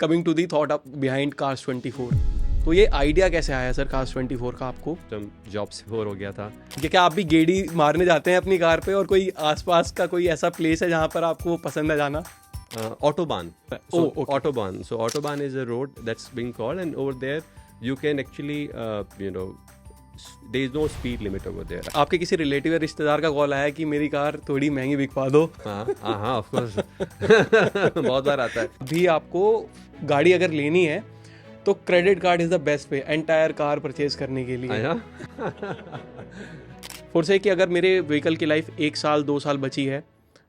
Coming to the thought behind cars 24, तो ये idea कैसे आया सर कार्स 24 का आपको? जब जॉब से बोर हो गया था। कि क्या आप भी गेड़ी मारने जाते हैं अपनी कार पे, और कोई आसपास का कोई ऐसा प्लेस है जहाँ पर आपको पसंद है जाना? Autobahn. So Oh, okay. Autobahn. So Autobahn is a road that's being called, and over there you can actually, there is no speed limit over there. आपके किसी रिलेटिव या रिश्तेदार का कॉल आया कि मेरी कार थोड़ी महंगी बिकवा दो? हाँ, of course. बहुत बार आता है। भी आपको गाड़ी अगर लेनी है तो credit card is the best way entire car purchase करने के लिए। फॉर से कि अगर मेरे व्हीकल की लाइफ 1 साल 2 साल बची है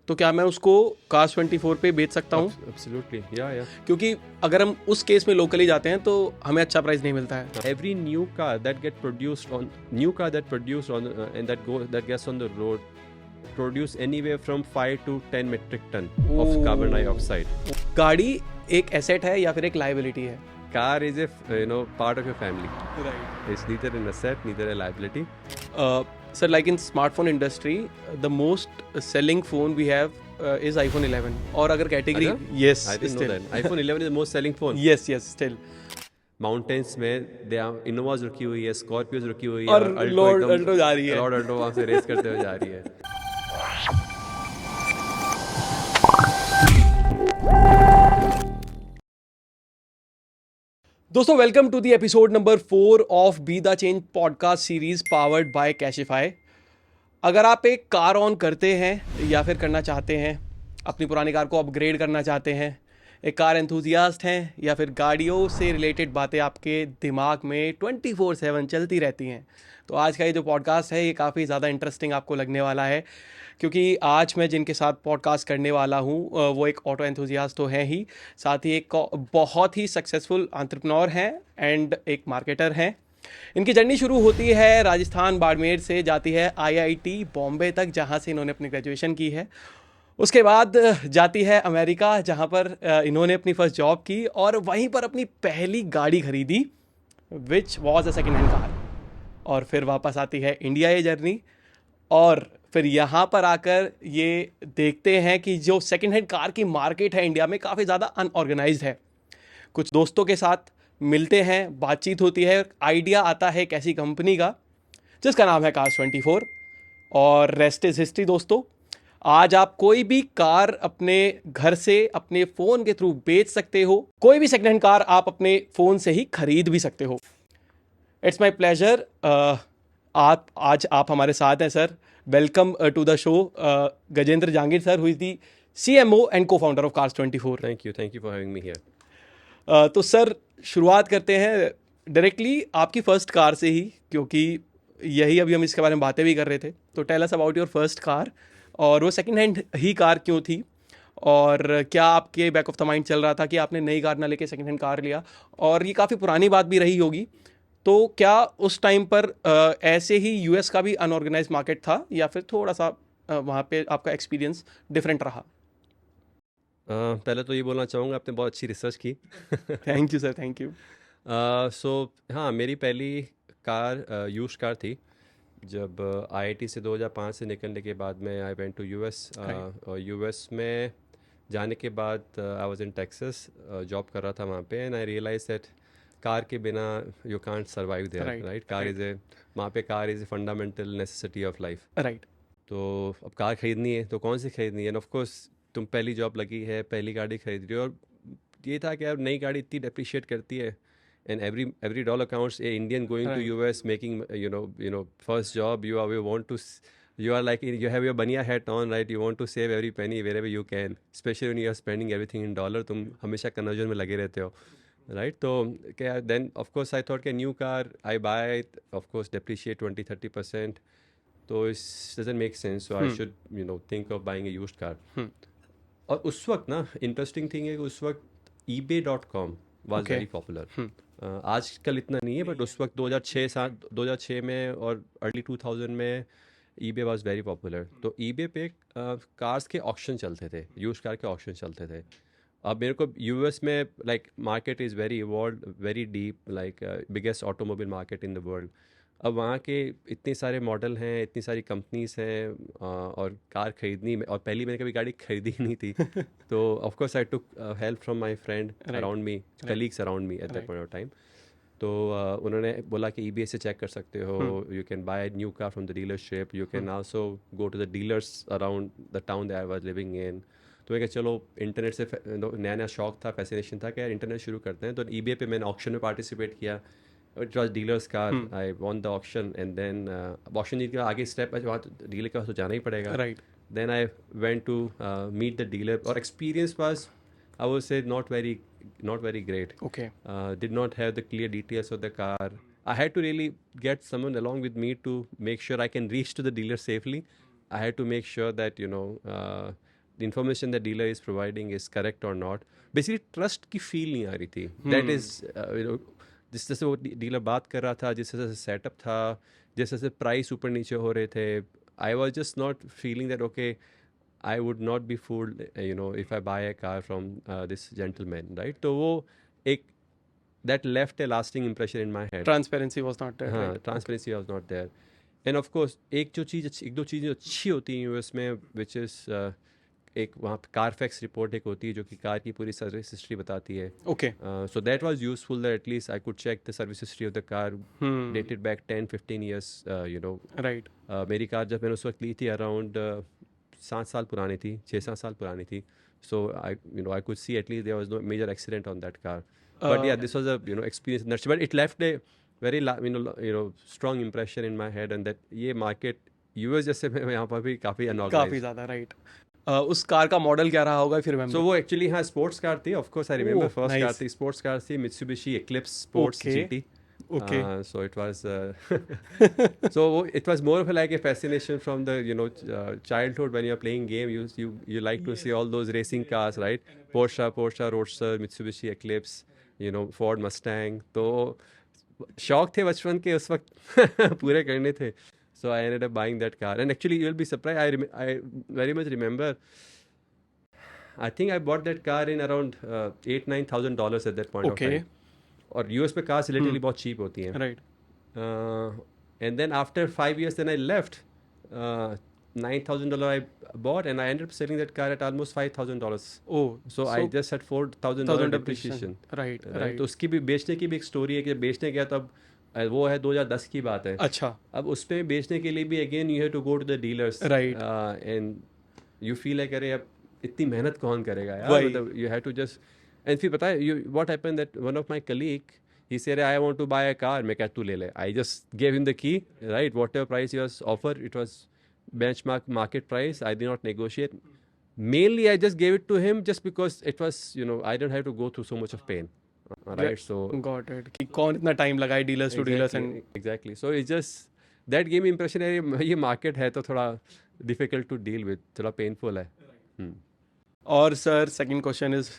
तो क्या मैं उसको कार्स 24 पे बेच सकता हूँ? Absolutely, yeah. क्योंकि अगर हम उस केस में लोकली जाते हैं तो हमें अच्छा प्राइस नहीं मिलता है। Every new car that produced on that gets on the road produce anywhere from 5 to 10 metric ton of carbon dioxide. गाड़ी एक एसेट है या फिर एक लाइबिलिटी है? Car is a part of your family. Right. It's neither an asset, neither a liability. Sir, like in smartphone industry, the most selling phone we have is iPhone 11. और अगर category, yes, I didn't still. know that. iPhone 11 is the most selling phone. Yes, still. Mountains में Innovas रुकी हुई है, Scorpios रुकी हुई है, और Lord Alto जा रही है। Lord Alto वहाँ से रेस करते हुए जा रही है। दोस्तों, welcome to the episode number 4 of be the change podcast series powered by Cashify. अगर आप एक कार ऑन करते हैं या फिर करना चाहते हैं, अपनी पुरानी कार को अपग्रेड करना चाहते हैं, एक कार एंथुजियास्ट हैं, या फिर गाड़ियों से रिलेटेड बातें आपके दिमाग में 24/7 चलती रहती हैं, तो आज का ये जो पॉडकास्ट है ये काफ़ी ज़्यादा इंटरेस्टिंग आपको लगने वाला है। क्योंकि आज मैं जिनके साथ पॉडकास्ट करने वाला हूँ वो एक ऑटो एंथुजियास्ट तो हैं ही, साथ ही एक बहुत ही सक्सेसफुल एंटरप्रेन्योर हैं एंड एक मार्केटर हैं। इनकी जर्नी शुरू होती है राजस्थान बाड़मेर से, जाती है आईआईटी बॉम्बे तक, जहाँ से इन्होंने अपनी ग्रेजुएशन की है। उसके बाद जाती है अमेरिका, जहाँ पर इन्होंने अपनी फर्स्ट जॉब की और वहीं पर अपनी पहली गाड़ी खरीदी, which was a second hand car. और फिर वापस आती है इंडिया ये जर्नी, और फिर यहाँ पर आकर ये देखते हैं कि जो सेकेंड हैंड कार की मार्केट है इंडिया में काफ़ी ज़्यादा अनऑर्गेनाइज्ड है। कुछ दोस्तों के साथ मिलते हैं, बातचीत होती है, आइडिया आता है एक ऐसी कंपनी का जिसका नाम है कार्स 24, और रेस्ट इज़ हिस्ट्री। दोस्तों, आज आप कोई भी कार अपने घर से अपने फ़ोन के थ्रू बेच सकते हो, कोई भी सेकेंड हैंड कार आप अपने फ़ोन से ही खरीद भी सकते हो। इट्स माई प्लेजर, आज आप हमारे साथ हैं sir. Welcome to the show Gajendra Jahangir sir, who is the CMO and cofounder of Cars 24। Thank you for having me here. तो सर, शुरुआत करते हैं डायरेक्टली आपकी फ़र्स्ट कार से ही, क्योंकि यही अभी हम इसके बारे में बातें भी कर रहे थे। तो tell us about your first car, और वो सेकेंड हैंड ही कार क्यों थी, और क्या आपके बैक ऑफ द माइंड चल रहा था कि आपने नई कार ना लेके सेकेंड हैंड कार लिया, और ये काफ़ी पुरानी बात भी रही होगी, तो क्या उस टाइम पर ऐसे ही यूएस का भी अनऑर्गेनाइज मार्केट था, या फिर थोड़ा सा वहाँ पे आपका एक्सपीरियंस डिफरेंट रहा? पहले तो ये बोलना चाहूँगा, आपने बहुत अच्छी रिसर्च की। Thank you sir, thank you. So हाँ, मेरी पहली कार यूज्ड कार थी। जब IIT से 2005 से निकलने के बाद में आई वेंट टू US, और US में जाने के बाद I was in Texas, job कर रहा था वहाँ पे, and I realize that car के बिना you can't survive there, right? Car is वहाँ पे car is a fundamental necessity of life, right. तो अब कार खरीदनी है तो कौन सी खरीदनी है, एंड ऑफ कोर्स तुम पहली जॉब लगी है, पहली गाड़ी खरीद रही हो, और ये था कि यार नई गाड़ी इतनी डेप्रिशिएट करती है, and every dollar counts. A Indian going to US making first job, you are like, you have your baniya hat on, right? You want to save every penny wherever you can, especially when you are spending everything in dollar. तुम हमेशा conversion में लगे रहते हो, right? तो क्या, then of course I thought कि new car I buy it, of course depreciate 20-30%, तो it doesn't make sense, so I should think of buying a used car. और उस वक्त ना इंटरेस्टिंग थिंग है कि उस वक्त eBay.com was very popular. आजकल इतना नहीं है, बट उस वक्त 2006 में और अर्ली 2000 में eBay वाज वेरी पॉपुलर। तो eBay पे कार्स के ऑक्शन चलते थे, यूज्ड कार के ऑक्शन चलते थे। अब मेरे को US में like market is very evolve, very deep, like biggest automobile market in the world. अब वहाँ के इतने सारे मॉडल हैं, इतनी सारी कंपनीज हैं, और कार खरीदनी, और पहली मैंने कभी गाड़ी खरीदी ही नहीं थी, तो of course I took help from my friend Right. Around me, colleagues around me at that Right. Point of time. तो उन्होंने बोला कि ईबीए से चेक कर सकते हो, you can buy new car from the dealership, you can also go to the dealers around the town that I was living in. तो मैं कहा चलो, इंटरनेट से नया नया शौक था, फैसिनेशन था कि यार इंटरनेट शुरू करते हैं। तो ईबीए पे मैंने ऑक्शन में पार्टिसिपेट किया, it was dealers car, I won the auction, and then auction जीत के आगे स्टेप वहाँ डीलर के पास तो जाना ही पड़ेगा। Right. Then I went to meet the dealer. Our experience was, I would say, not very great. Okay. Did not have the clear details of the car. I had to really get someone along with me to make sure I can reach to the dealer safely. I had to make sure that the information the dealer is providing is correct or not. Basically, trust की feel नहीं आ रही थी. That is, जिस तरह से वो dealer बात कर रहा था, जिस तरह से सेटअप था, जिस तरह से प्राइस ऊपर नीचे हो रहे थे, I was just not feeling that, okay, I would not be fooled, if I buy a car from this gentleman, right? तो वो एक, that left a lasting impression in my head. Transparency was not there. हाँ, Right. transparency was not there. And of course, एक दो चीज़ें अच्छी होती हैं यूएस में, which is एक वहाँ पे कारफैक्स रिपोर्ट एक होती है जो कि कार की पूरी सर्विस हिस्ट्री बताती है। Okay. So that was useful, that at least I could check the service history of the car, dated back 10-15 years, Right. मेरी कार जब मैंने उस वक्त ली थी अराउंड 7 साल पुरानी थी, 6-7 साल पुरानी थी। So I could see at least there was no major accident on that car, but yeah this was a experience, but it left a very strong impression in my head, and that ये market US जैसे में यहाँ पर भी काफ़ी काफ़ी unorganised. ज़्यादा। Right. उस कार का मॉडल क्या रहा होगा फिर? सो वो एक्चुअली हाँ स्पोर्ट्स कार थी, of course I remember, Oh, first car nice. थी, स्पोर्ट्स कार थी, Mitsubishi eclipse sports Okay. GT. Okay. So it was so it was more of like a fascination from the childhood. When you're playing game, you like to see all those racing cars, right? Porsche Roadster, Mitsubishi Eclipse, Ford Mustang. तो शौक थे बचपन के उस वक्त पूरे करने थे. So I ended up buying that car, and actually you'll be surprised. I very much remember. I think I bought that car in around $8,000-9,000 at that point of Okay. time. और यूएस पे cars relatively बहुत cheap होती हैं. Right. And then after 5 years, then I left. $9,000 I bought, and I ended up selling that car at almost $5,000. Oh. So I just had $4,000 depreciation. Right. Right? Right. तो उसकी भी बेचने की भी एक स्टोरी है कि जब बेचने गया तब वो है 2010 की बात है. अच्छा. अब उस पे बेचने के लिए भी again you have to go to the dealers. Right. And you feel like अरे अब इतनी मेहनत कौन करेगा यार, वही. मतलब you have to just. And फिर पता है you what happened that one of my colleague he said I want to buy a car, मैं क्या तू ले ले. I just gave him the key, right? Whatever price he was offered, it was benchmark market price. I did not negotiate. Mainly I just gave it to him just because it was, I don't have to go through so much of pain, right? So Got it. कि कौन इतना time लगाए dealers to dealers and exactly. So it's just that gave me impression है ये market है तो थोड़ा difficult to deal with, थोड़ा painful है. और sir second question is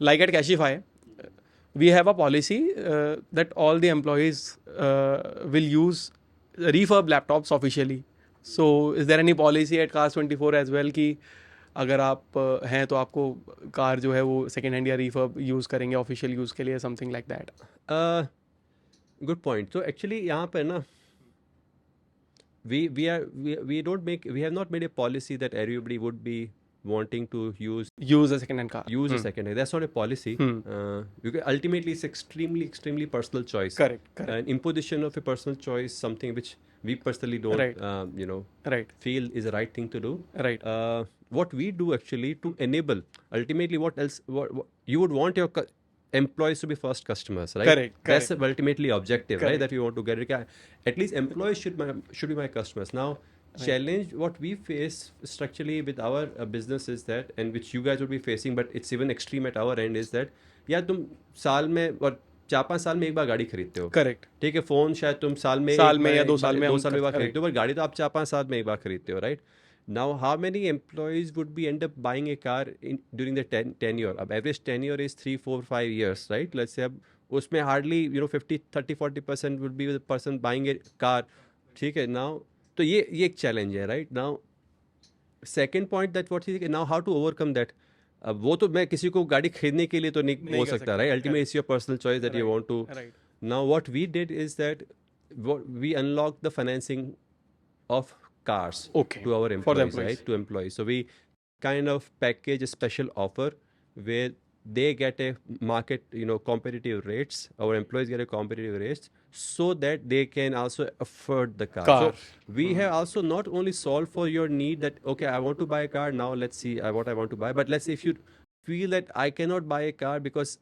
like at Cashify we have a policy that all the employees will use refurb laptops officially. So is there any policy at Cars24 as well कि अगर आप हैं तो आपको car जो है वो सेकेंड हैंड या refurb यूज़ करेंगे ऑफिशियल यूज़ के लिए, something like that? Good point. So actually यहाँ पर ना we have not made a policy that everybody would be wanting to use a second hand car. a second hand. That's not a policy. Because ultimately it's extremely personal choice. Correct. An imposition of a personal choice, something which we personally don't Right. Right. feel is the right thing to do. Right. What we do actually to enable, ultimately what you would want your employees to be first customers, right? Correct. That's ultimately objective, right? Correct. That we want to get. At least employees should be my customers. Now, challenge what we face structurally with our business is that, and which you guys will be facing, but it's even extreme at our end, is that यार तुम साल में और 4-5 साल में एक बार गाड़ी खरीदते हो. करेक्ट. ठीक है, फोन शायद तुम साल में या 2 साल में एक बार खरीदते हो, पर गाड़ी तो आप 4-5 साल में एक बार खरीदते हो, right? Now, how many employees would be end up buying a car during the tenure? अब average tenure is 3, 4, 5 years, right? Let's say अब उसमें hardly 30-40% would be the person buying a car. ठीक है, now तो ये एक challenge है, right? Now second point that what is now how to overcome that. अब वो तो मैं किसी को गाड़ी खरीदने के लिए तो नहीं हो सकता, right? Ultimately it's your personal choice that you want to. Now what we did is that we unlock the financing of cars Okay. to our For the employees, employees. right? To employees. So we kind of package a special offer where they get a market, competitive rates. Our employees get a competitive rates so that they can also afford the car. Car. So we have also not only solved for your need that, okay, I want to buy a car, now let's see what I want to buy. But let's say if you feel that I cannot buy a car because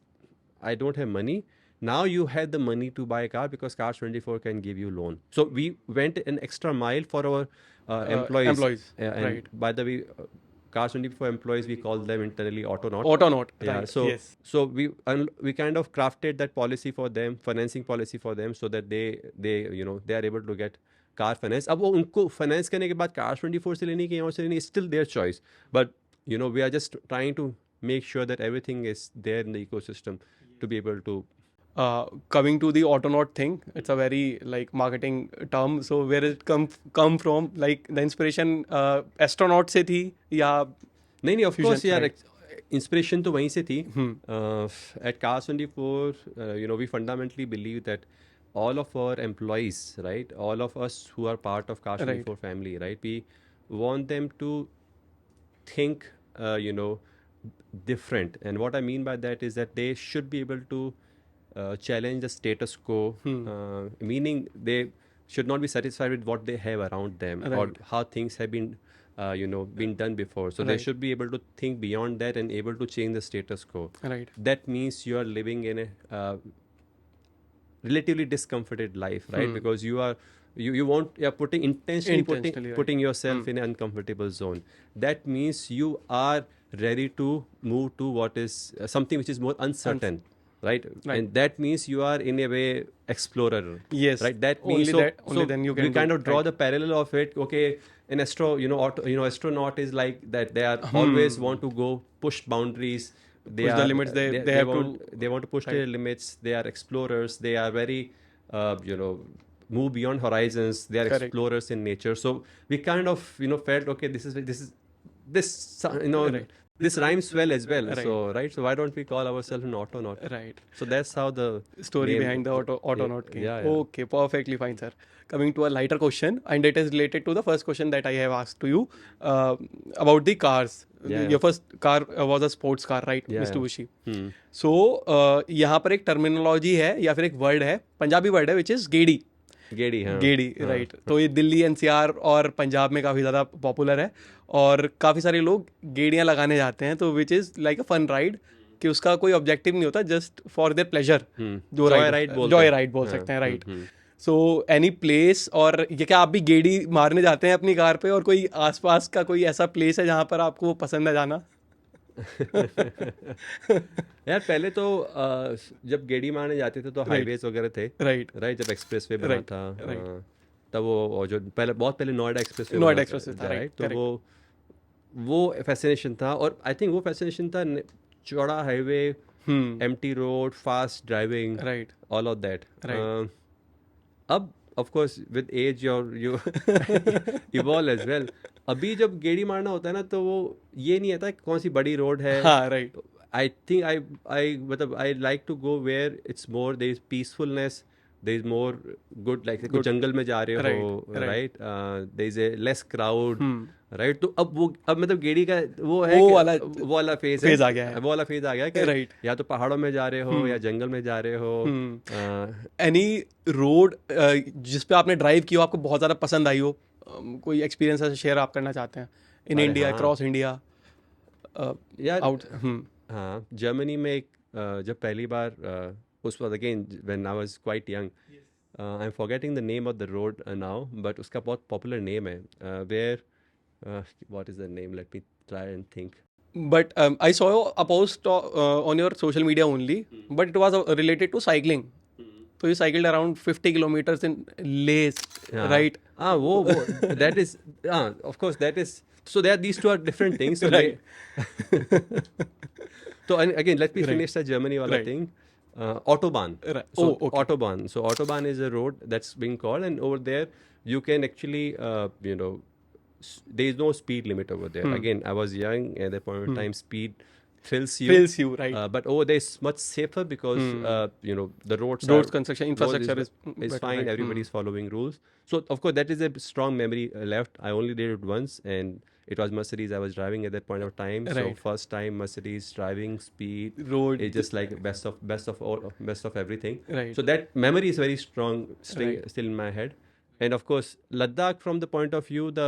I don't have money, now you have the money to buy a car because Cars 24 can give you loan. So we went an extra mile for our employees. And right. by the way, Cars 24 employees, we call them internally Autonaut. Autonaut. Yeah. Right. So Yes. so we kind of crafted that policy for them, financing policy for them, so that they are able to get car finance. अब वो उनको finance करने के बाद car 24 से लेनी कि यहाँ से लेनी, still their choice. But we are just trying to make sure that everything is there in the ecosystem to be able to. Coming to the Autonaut thing, it's a very like marketing term. So where it come from? Like the inspiration astronaut से थी या? नहीं, of course यार, right. inspiration तो वहीं से थी. At Cars 24, we fundamentally believe that all of our employees, right, all of us who are part of Cars 24 family, right, we want them to think, different. And what I mean by that is that they should be able to challenge the status quo, meaning they should not be satisfied with what they have around them or how things have been been done before. So they should be able to think beyond that and able to change the status quo. Right. That means you are living in a relatively discomforted life, right? Because you're intentionally putting yourself in an uncomfortable zone. That means you are ready to move to what is something which is more uncertain. Right? And that means you are in a way explorer. Yes. Right. That means only then you can. We kind of draw the parallel of it. Okay, an astronaut is like that. They are always want to go push boundaries. They push the limits. They want to push their limits. They are explorers. They are very move beyond horizons. They are explorers in nature. So we kind of felt, okay, this this rhymes well as well. Right. So why don't we call ourselves an Autonaut? Right. So that's how the story behind the Autonaut came. Yeah. Okay, perfectly fine, sir. Coming to a lighter question, and it is related to the first question that I have asked to you about the cars. Your first car was a sports car, right, Mr. Bushi? So यहाँ पर एक terminology है या फिर एक word है, Punjabi word है, which is Gedi. Gedi, right. तो ये दिल्ली एनसीआर और पंजाब में काफ़ी ज़्यादा पॉपुलर है और काफ़ी सारे लोग गेड़ियाँ लगाने जाते हैं, तो which is like a fun ride कि उसका कोई ऑब्जेक्टिव नहीं होता, जस्ट फॉर देयर प्लेजर. जो जॉय राइड बोल सकते हैं, राइट. सो एनी प्लेस, और ये क्या आप भी गेड़ी मारने जाते हैं अपनी कार पे, और कोई आसपास का कोई ऐसा प्लेस है जहाँ पर आपको पसंद है जाना? यार पहले तो जब गेड़ी मारने जाते थे तो हाईवेज वगैरह थे, राइट. जब एक्सप्रेस वे बना था, तब वो जो बहुत पहले नोएडा एक्सप्रेस था, राइट. तो वो फैसिनेशन था, और आई थिंक वो फैसिनेशन था चौड़ा highway, empty road, fast driving, right, all of that. अब of course with age you evolve as well. अभी जब गेड़ी मारना होता है ना, तो वो ये नहीं आता कौन सी बड़ी रोड है. हाँ, right. I think I like to go where it's more, there is peacefulness, there is more good, like कुछ जंगल में जा रहे हो, right. There is a less crowd, right. तो अब मतलब गेड़ी का वो है, वो वाला फेज आ गया है. वो वाला फेज आ गया है, राइट. या तो पहाड़ों में जा रहे हो या जंगल में जा रहे हो. एनी रोड जिस पे आपने ड्राइव किया, आपको बहुत ज़्यादा पसंद आई हो, कोई एक्सपीरियंस ऐसे शेयर आप करना चाहते हैं in India, across India? Out. हाँ, जर्मनी में एक जब पहली बार उस वक्त, again when I was quite young, I am forgetting the name of the road now, but उसका बहुत पॉपुलर नेम है, where what is the name? Let me try and think. But I saw a post on your social media only, but it was related to cycling. So you cycled around 50 kilometers in Leh, right? वो that is, of course that is. So these two are different things. So right. So again, let me finish the Germany wala thing. Autobahn. Right. So okay. Autobahn. So Autobahn is a road that's being called, and over there you can actually, there is no speed limit over there. Again, I was young at that point of time. Speed thrills you. Thrills you, right? But over there it's much safer because you know, the roads Construction infrastructure is is better, fine. right? Everybody's following rules. So of course that is a strong memory left. I only did it once, and it was Mercedes I was driving at that point of time. So Right. first time Mercedes driving speed, Road, it's just like best of everything. right? So that memory is very strong, Right. still in my head. And of course Ladakh, from the point of view, the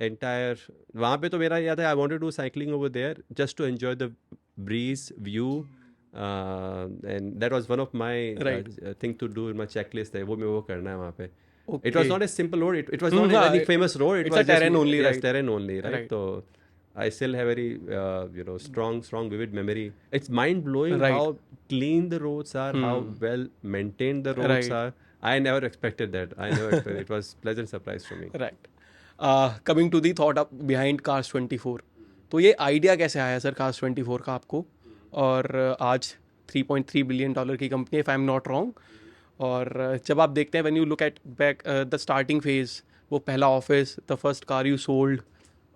entire, वहाँ पे तो मेरा याद है, I wanted to do cycling over there just to enjoy the breeze, view, and that was one of my Right. thing to do in my checklist है, वो मैं वो करना है वहाँ पे. Okay. It was not a simple road. It was not हाँ, any famous road. It it's was a terrain just, only, yes, right? terrain only, right? Right. So I still have very you know, strong vivid memory. It's mind blowing Right. how clean the roads are, how well maintained the roads Right. are. I never expected that. I never expected. It was pleasant surprise for me. Right. Coming to the thought up behind cars 24, तो ये idea कैसे आया sir cars 24 का आपको? और आज $3.3 billion की कंपनी, if I am not wrong. और जब आप देखते हैं, when you look at back the starting phase, वो पहला office, the first car you sold,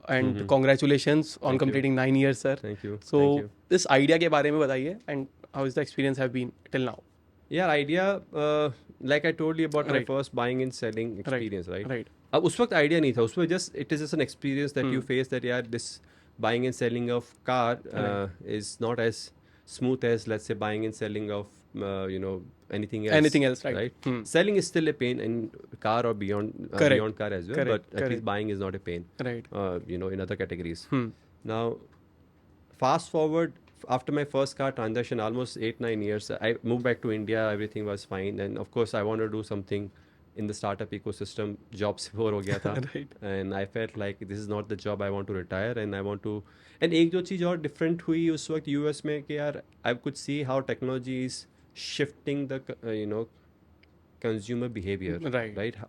and congratulations on Thank you. Completing 9 years sir. Thank you. So Thank you. इस idea के बारे में बताइए, and how is the experience have been till now? Yeah, idea. Like I told you about my Right. first buying and selling experience, right? Right. अब उस वक्त idea नहीं था, उसमें just it is just an experience that you face, that यार this buying and selling of car is not as smooth as let's say buying and selling of you know, anything else, right? Selling is still a pain in car or beyond Correct. beyond car as well, Correct. but at least buying is not a pain, Right. you know, in other categories. Hmm. Now fast forward, after my first car transaction, almost 8-9 years, I moved back to India. Everything was fine, and of course I wanted to do something in the startup ecosystem. Job se bore ho gaya tha. Right. And I felt like this is not the job I want to retire, and I want to. And एक जो चीज़ और different हुई उस वक्त US में कि यार I could see how technology is shifting the you know, consumer behavior, Right.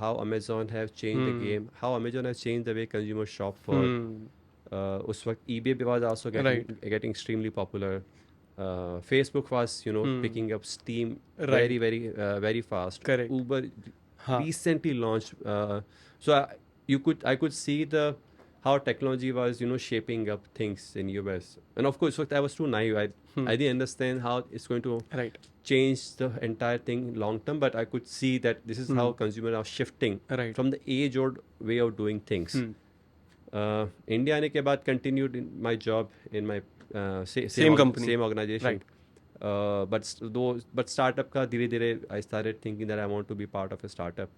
How Amazon have changed the game, how Amazon has changed the way consumers shop for. उस वक्त eBay was also getting extremely popular. Facebook was, you know, picking up steam Right. very fast. Correct. Uber हाँ. recently launched, so I could see how technology was, you know, shaping up things in US. And of course, I was too naive. I didn't understand how it's going to Right. change the entire thing long term, but I could see that this is how consumers are shifting Right. from the age-old way of doing things. India आने के बाद continued in my job in my Same company. same organization. Right. But startup का धीरे धीरे I started thinking that I want to be part of a startup.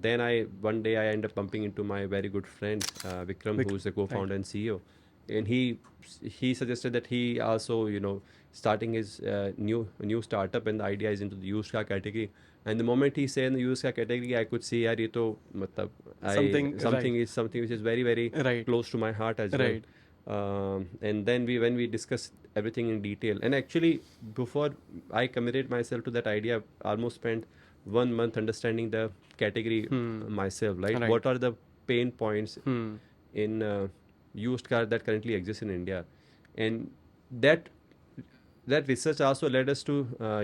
Then one day I ended up bumping into my very good friend Vikram, who's the co-founder and CEO, and he suggested that he also, you know, starting his new startup, and the idea is into the used car category. And the moment he said in the used car category, I could see yaar ye to matlab something is something which is very very Right. close to my heart as well. Right. And then when we discussed everything in detail, and actually before I committed myself to that idea, I almost spent 1 month understanding the category myself, Right. What are the pain points in used car that currently exists in India, and that research also led us to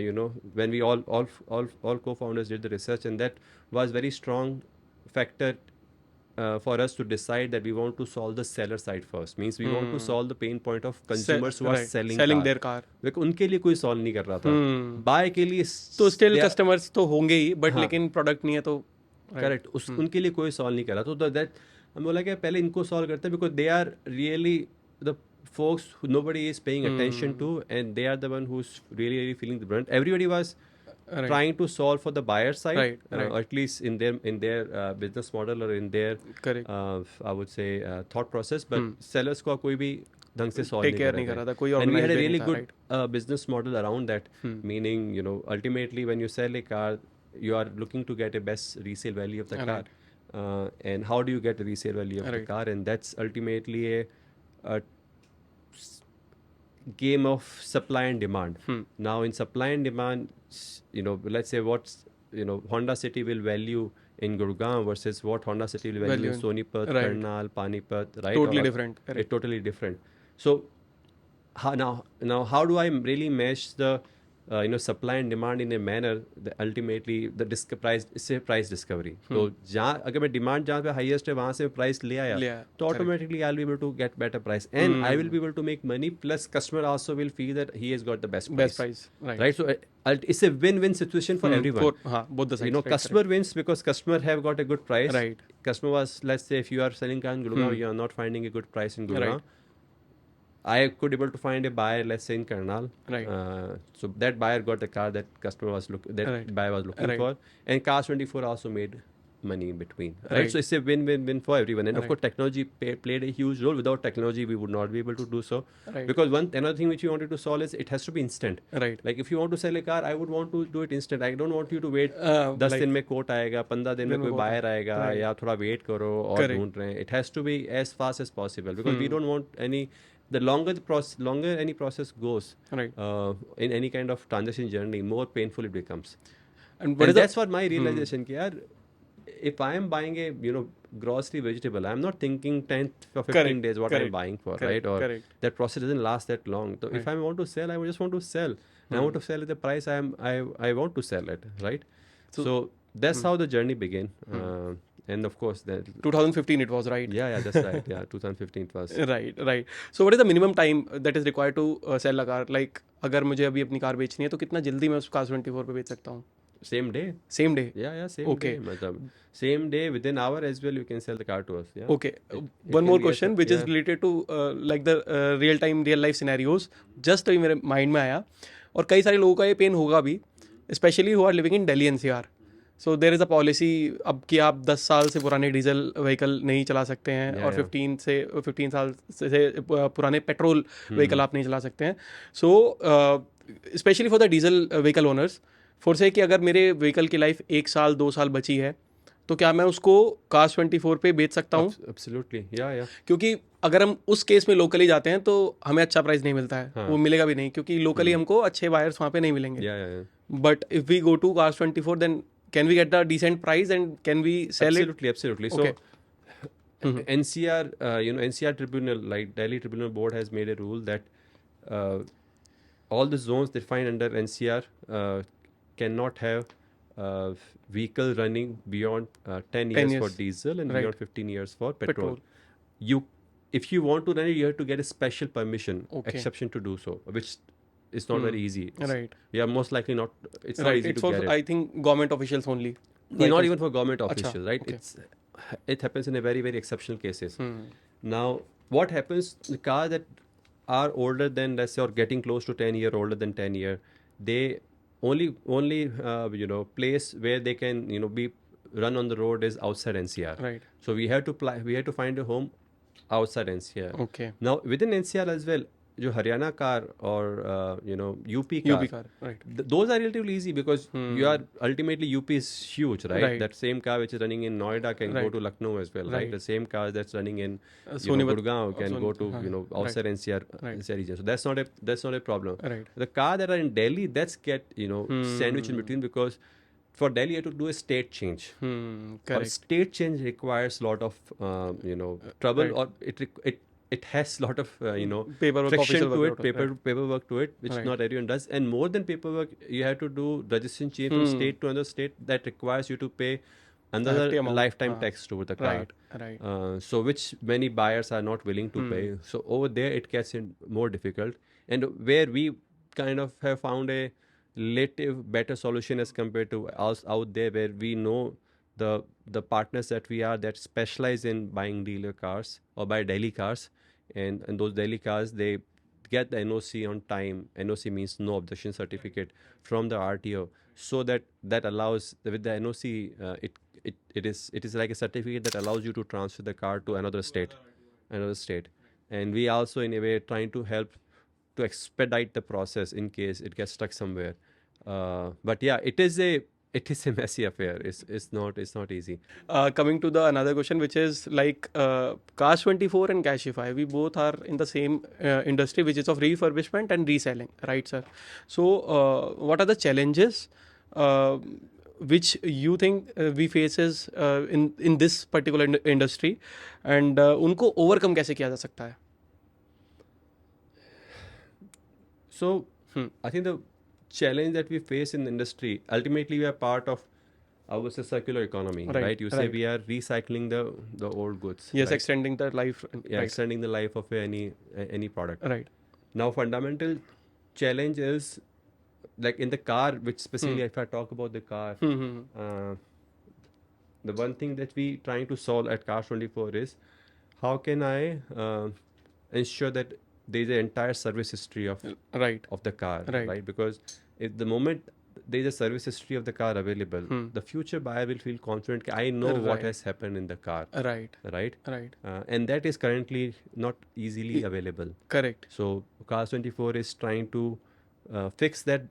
you know, when we all co-founders did the research, and that was very strong factor for us to decide that we want to solve the seller side first. Means we want to solve the pain point of consumers who are Right. selling their car. Because उनके लिए कोई solve नहीं कर रहा था. Bye के लिए तो स्टिल they are- कस्टमर्स तो होंगे ही, बट हाँ. लेकिन प्रोडक्ट नहीं है तो. करेक्ट, उनके लिए कोई सॉल्व नहीं कर रहा. तो दैट हम बोला कि पहले इनको सॉल्व करते हैं, because they are really the folks who nobody is paying attention to, and they are the one who's really feeling the brunt. Everybody was trying to solve for the buyer side, Right. at least in their business model or in their Correct. I would say thought process, but sellers को कोई भी ढंग से solve Take care नहीं कर रहा था, कोई and we had a organized really नहीं था, good business model around that, meaning, you know, ultimately when you sell a car, you are looking to get a best resale value of the car. And how do you get the resale value of the car? And that's ultimately a game of supply and demand. Now in supply and demand, you know, let's say Honda City will value in Gurgaon versus what Honda City will value in Sonipat, Karnal, Panipat, right? Totally different. It's totally different. So how do I really mesh the supply and demand in a manner that ultimately price इससे price discovery. तो जहाँ अगर मैं demand जहाँ पे highest है वहाँ से price ले आया तो automatically I'll be able to get better price and I will be able to make money plus customer also will feel that he has got the best price. Right. So it's a win-win situation for everyone. Both the sides. Customer wins because customer have got a good price. Right. Customer was, let's say if you are selling car in Gurgaon, you are not finding a good price in Gurgaon. Right. I could able to find a buyer, let's say in Karnal. Right. So that buyer got the car that customer was buyer was looking for, and Cars24 also made money in between. Right. So it's a win-win-win for everyone. And of course, technology played a huge role. Without technology, we would not be able to do so. Right. Because another thing which we wanted to solve is it has to be instant. Right. Like if you want to sell a car, I would want to do it instant. I don't want you to wait 10 दिन में quote आएगा, 15 दिन में कोई buyer आएगा, या थोड़ा wait करो और ढूंढ रहे हैं. It has to be as fast as possible because we don't want any. The longer any process goes, right, in any kind of transaction journey, more painful it becomes. And that's what my realization कि यार, if I am buying a grocery vegetable, I'm not thinking 10 or 15 days what I'm buying for, right? Or that process doesn't last that long. So if I want to sell, I just want to sell. And I want to sell at the price I want to sell it, right? So that's how the journey began. And of course, 2015 it was, right? Yeah, that's right. Yeah, 2015 it was. Right. So what is the minimum time that is required to sell a car? Like, अगर मुझे अभी अपनी car बेचनी है तो कितना जल्दी मैं उसको Cars24 पे बेच सकता हूँ? Same day. Yeah, same day. Same day, within hour as well, you can sell the car to us. Yeah. Okay. One more question, which is related to like the real life scenarios. Just तो मेरे mind में आया, और कई सारे लोगों का ये पेन होगा भी, especially who are living in Delhi NCR. So there is a policy अब कि आप 10 साल से पुराने डीजल व्हीकल नहीं चला सकते हैं, और 15 साल से पुराने पेट्रोल व्हीकल आप नहीं चला सकते हैं. So specially for the diesel vehicle owners, for से कि अगर मेरे व्हीकल की लाइफ 1 साल 2 साल बची है तो क्या मैं उसको Cars24 पे बेच सकता हूँ? Absolutely, yeah. क्योंकि अगर हम उस केस में लोकली जाते हैं तो हमें अच्छा प्राइस नहीं मिलता है, वो मिलेगा भी नहीं क्योंकि लोकली हमको अच्छे बायर्स वहाँ पे नहीं मिलेंगे. But if we go to Cars24 then can we get a decent price and can we sell it? Absolutely. So NCR, NCR Tribunal, like Delhi Tribunal Board, has made a rule that all the zones defined under NCR cannot have vehicle running beyond 10 years for diesel and beyond 15 years for petrol. If you want to run it, you have to get a special permission, exception to do so, which is not very easy. Right. Yeah, most likely not. It's not easy it's to for, get it. I think government officials only. Not even for government officials, right? Okay. It happens in a very, very exceptional cases. Now, what happens? The cars that are older than, let's say, or getting close to 10 year, older than 10 year, they only place where they can be run on the road is outside NCR. Right. So we have to find a home outside NCR. Okay. Now within NCR as well, जो Haryana car और UP car, right? Those are relatively easy because you are ultimately UP is huge, right? That same car which is running in Noida can go to Lucknow as well, right? The same car that's running in Gurgaon can go to outside NCR region. So that's not a problem. Right. The car that are in Delhi, that's get sandwiched in between because for Delhi you have to do a state change. Correct. State change requires a lot of trouble, or it has a lot of paperwork, friction to it, paperwork to it, which not everyone does. And more than paperwork, you have to do registration change from state to another state that requires you to pay another lifetime tax to the car. Right. So which many buyers are not willing to pay. So over there it gets more difficult. And where we kind of have found a relative better solution as compared to us out there, where we know the partners that we are that specialize in buying dealer cars or buy Delhi cars, and those Delhi cars, they get the NOC on time. NOC means no objection certificate from the RTO, so that allows with the NOC it is like a certificate that allows you to transfer the car to another state. And we also in a way trying to help to expedite the process in case it gets stuck somewhere. But yeah, it is a messy affair. It's not easy. Coming to the another question, which is like Cars24 and Cashify, we both are in the same industry, which is of refurbishment and reselling, right, sir? So what are the challenges which you think we faces in this particular industry, and उनको overcome कैसे किया जा सकता है? So I think the challenge that we face in the industry, ultimately we are part of, I would say, circular economy, right? You say right. we are recycling the old goods. Yes, right? extending the life. Yeah, Right. extending the life of any product. Right. Now, fundamental challenge is like in the car, which specifically if I talk about the car, uh, the one thing that we trying to solve at Cars24 is how can I ensure that there is an entire service history of Right. the car, Right. Because if the moment there is a service history of the car available, the future buyer will feel confident. I know what Right. has happened in the car, Right. right? Right. And that is currently not easily available. Correct. So Cars24 is trying to fix that,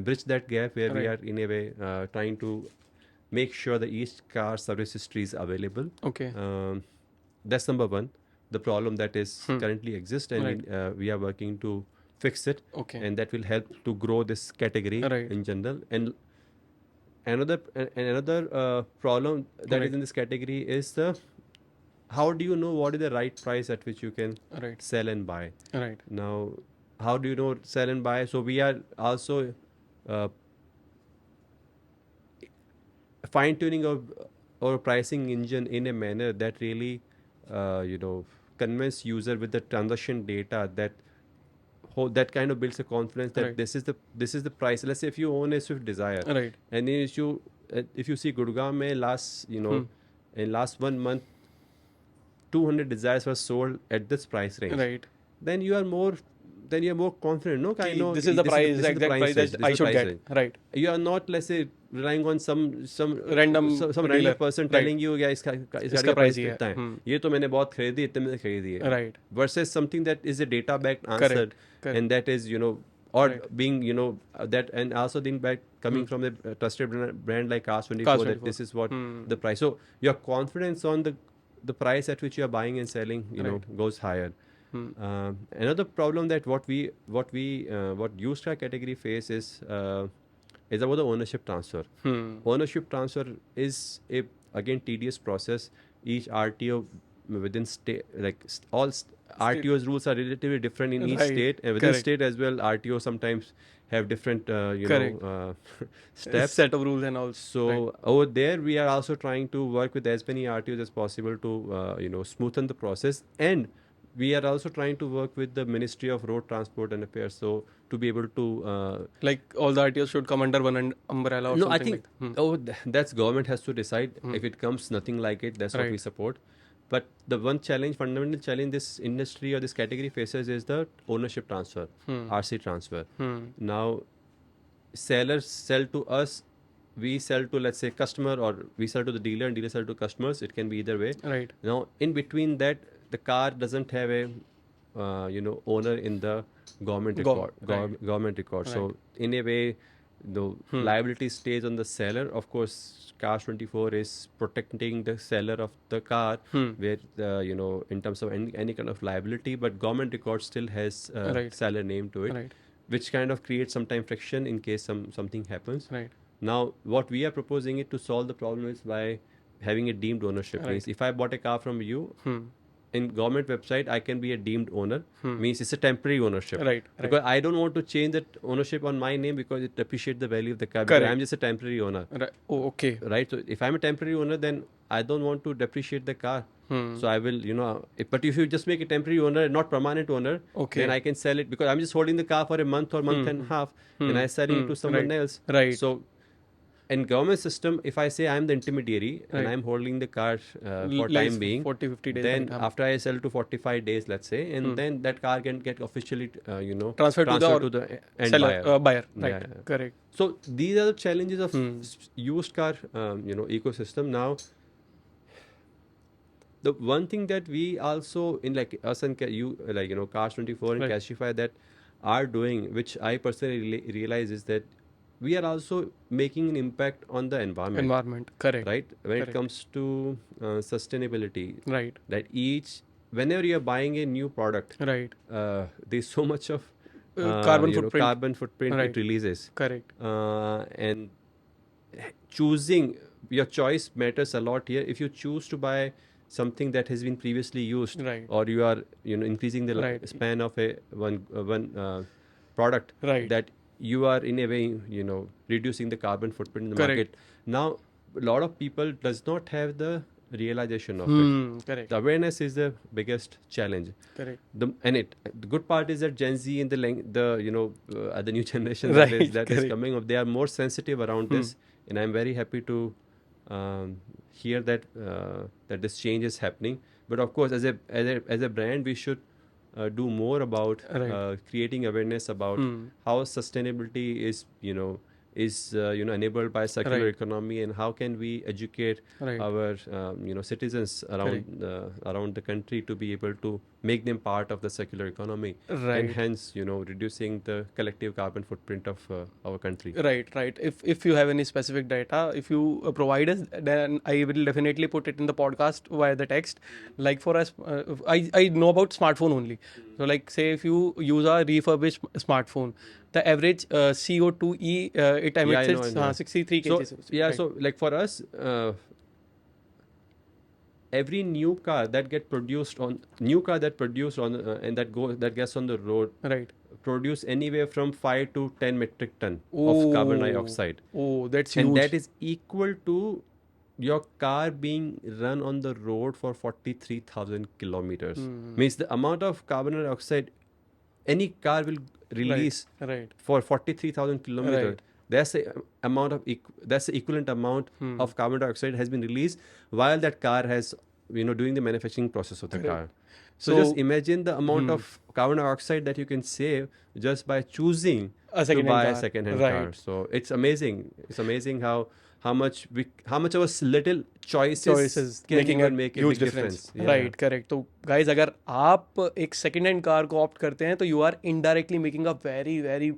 bridge that gap where we Right. are in a way trying to make sure that each car service history is available. Okay. That's number one. The problem that is currently exists, and Right. we are working to fix it, Okay. and that will help to grow this category Right. in general. And another problem that Right. is in this category is the how do you know what is the right price at which you can Right. sell and buy? Right. Now, how do you know sell and buy? So we are also fine tuning of our pricing engine in a manner that really, convince user with the transaction data that that kind of builds a confidence that Right. this is the price. Let's say if you own a Swift Desire, Right. and then if you see Gurgaon mein last in last 1 month 200 Desires were sold at this price range, Right. then you are more confident. No, I know This is the price, this is the exact price range, that this I is the should price get. range. Right. You are not, let's say, relying on some Random some dealer. random person Right. telling you yeah इसका इसका price price ही है. कितना है, ये तो मैंने बहुत खरीदी, इतने में खरीदी है, Right. versus something that is a data backed answer. Correct. And that is or Right. being that, and also being back coming from a trusted brand like Cars24, that this is what the price. So your confidence on the price at which you are buying and selling goes higher. Another problem that what used car category face is about the ownership transfer. Ownership transfer is again tedious process. Each RTO within state, all RTO's rules are relatively different in each Right. state, and within Correct. state as well, RTO sometimes have different steps, Set of rules and all. so Right. over there we are also trying to work with as many RTOs as possible to smoothen the process, and we are also trying to work with the Ministry of Road Transport and Affairs, so to be able to Like all the RTOs should come under one umbrella or no, I something think like that. that's government has to decide. If it comes nothing like it, that's what we Right. support. But the one fundamental challenge this industry or this category faces is the ownership transfer, RC transfer. Now, sellers sell to us, we sell to, let's say, customer, or we sell to the dealer and dealer sell to customers. It can be either way. Right. Now, in between that, the car doesn't have a owner in the government record. Right. Government record. Right. So in a way, the liability stays on the seller. Of course, Cars24 is protecting the seller of the car, where in terms of any kind of liability, but government record still has Right. seller name to it, Right. which kind of creates sometimes friction in case something happens. Right. Now, what we are proposing it to solve the problem is by having a deemed ownership. Right. Means if I bought a car from you, in government website, I can be a deemed owner. Means it's a temporary ownership. Right. Because I don't want to change that ownership on my name because it depreciates the value of the car. Correct. Because I'm just a temporary owner. Right. Oh, okay. Right. So if I'm a temporary owner, then I don't want to depreciate the car. So I will, but if you just make a temporary owner, not permanent owner, Okay. then I can sell it because I'm just holding the car for a month or month and a half, and I'm selling it to someone Right. else. Right. So in government system, if I say I'm the intermediary and Right. I'm holding the car for Like time being, 40-50 days. then right. after I sell to 45 days, let's say, and then that car can get officially, Transferred to the end seller, buyer. buyer. Right. Yeah, yeah. Correct. So these are the challenges of used car, ecosystem. Now, the one thing that we also in like us and Cars24 and Right. Cashify that are doing, which I personally realize, is that we are also making an impact on the environment. Correct. Right? When Correct. it comes to sustainability, Right. that whenever you're buying a new product, Right. there's so much of Carbon footprint. carbon footprint Right. it releases. Correct. And choosing your choice matters a lot here. If you choose to buy something that has been previously used, Right. or you are increasing the Right. span of one product, Right. that you are in a way, reducing the carbon footprint in the Correct. market. Now, a lot of people does not have the realization of it. Correct. The awareness is the biggest challenge. Correct. The good part is that Gen Z and the new generation that is Correct. coming up, they are more sensitive around this, and I'm very happy to hear that that this change is happening. But of course, as a brand, we should do more about Right. creating awareness about how sustainability is enabled by circular Right. economy, and how can we educate Right. our citizens around the country to be able to make them part of the circular economy, and Right. hence reducing the collective carbon footprint of our country. Right. If you have any specific data, if you provide us, then I will definitely put it in the podcast via the text. Like for us, I know about smartphone only. So like say if you use a refurbished smartphone, the average CO2e it emits I know. 63 So kgs. yeah, Right. so like for us, every new car that produced on and that gets on the road Right. produce anywhere from 5 to 10 metric ton of carbon dioxide, Oh, that's and huge. that is equal to your car being run on the road for 43,000 kilometers. Means the amount of carbon dioxide any car will release Right. for 43,000 kilometers. Right. That's the equivalent amount of carbon dioxide has been released while that car has doing the manufacturing process of the car. So just imagine the amount of carbon dioxide that you can save just by choosing A to second-hand buy a car. second-hand Right. car. So it's amazing. It's amazing how much our little choices can making even a make a huge big difference. Yeah. Right, correct. तो guys, अगर आप एक second hand car को opt करते हैं तो you are indirectly making a very very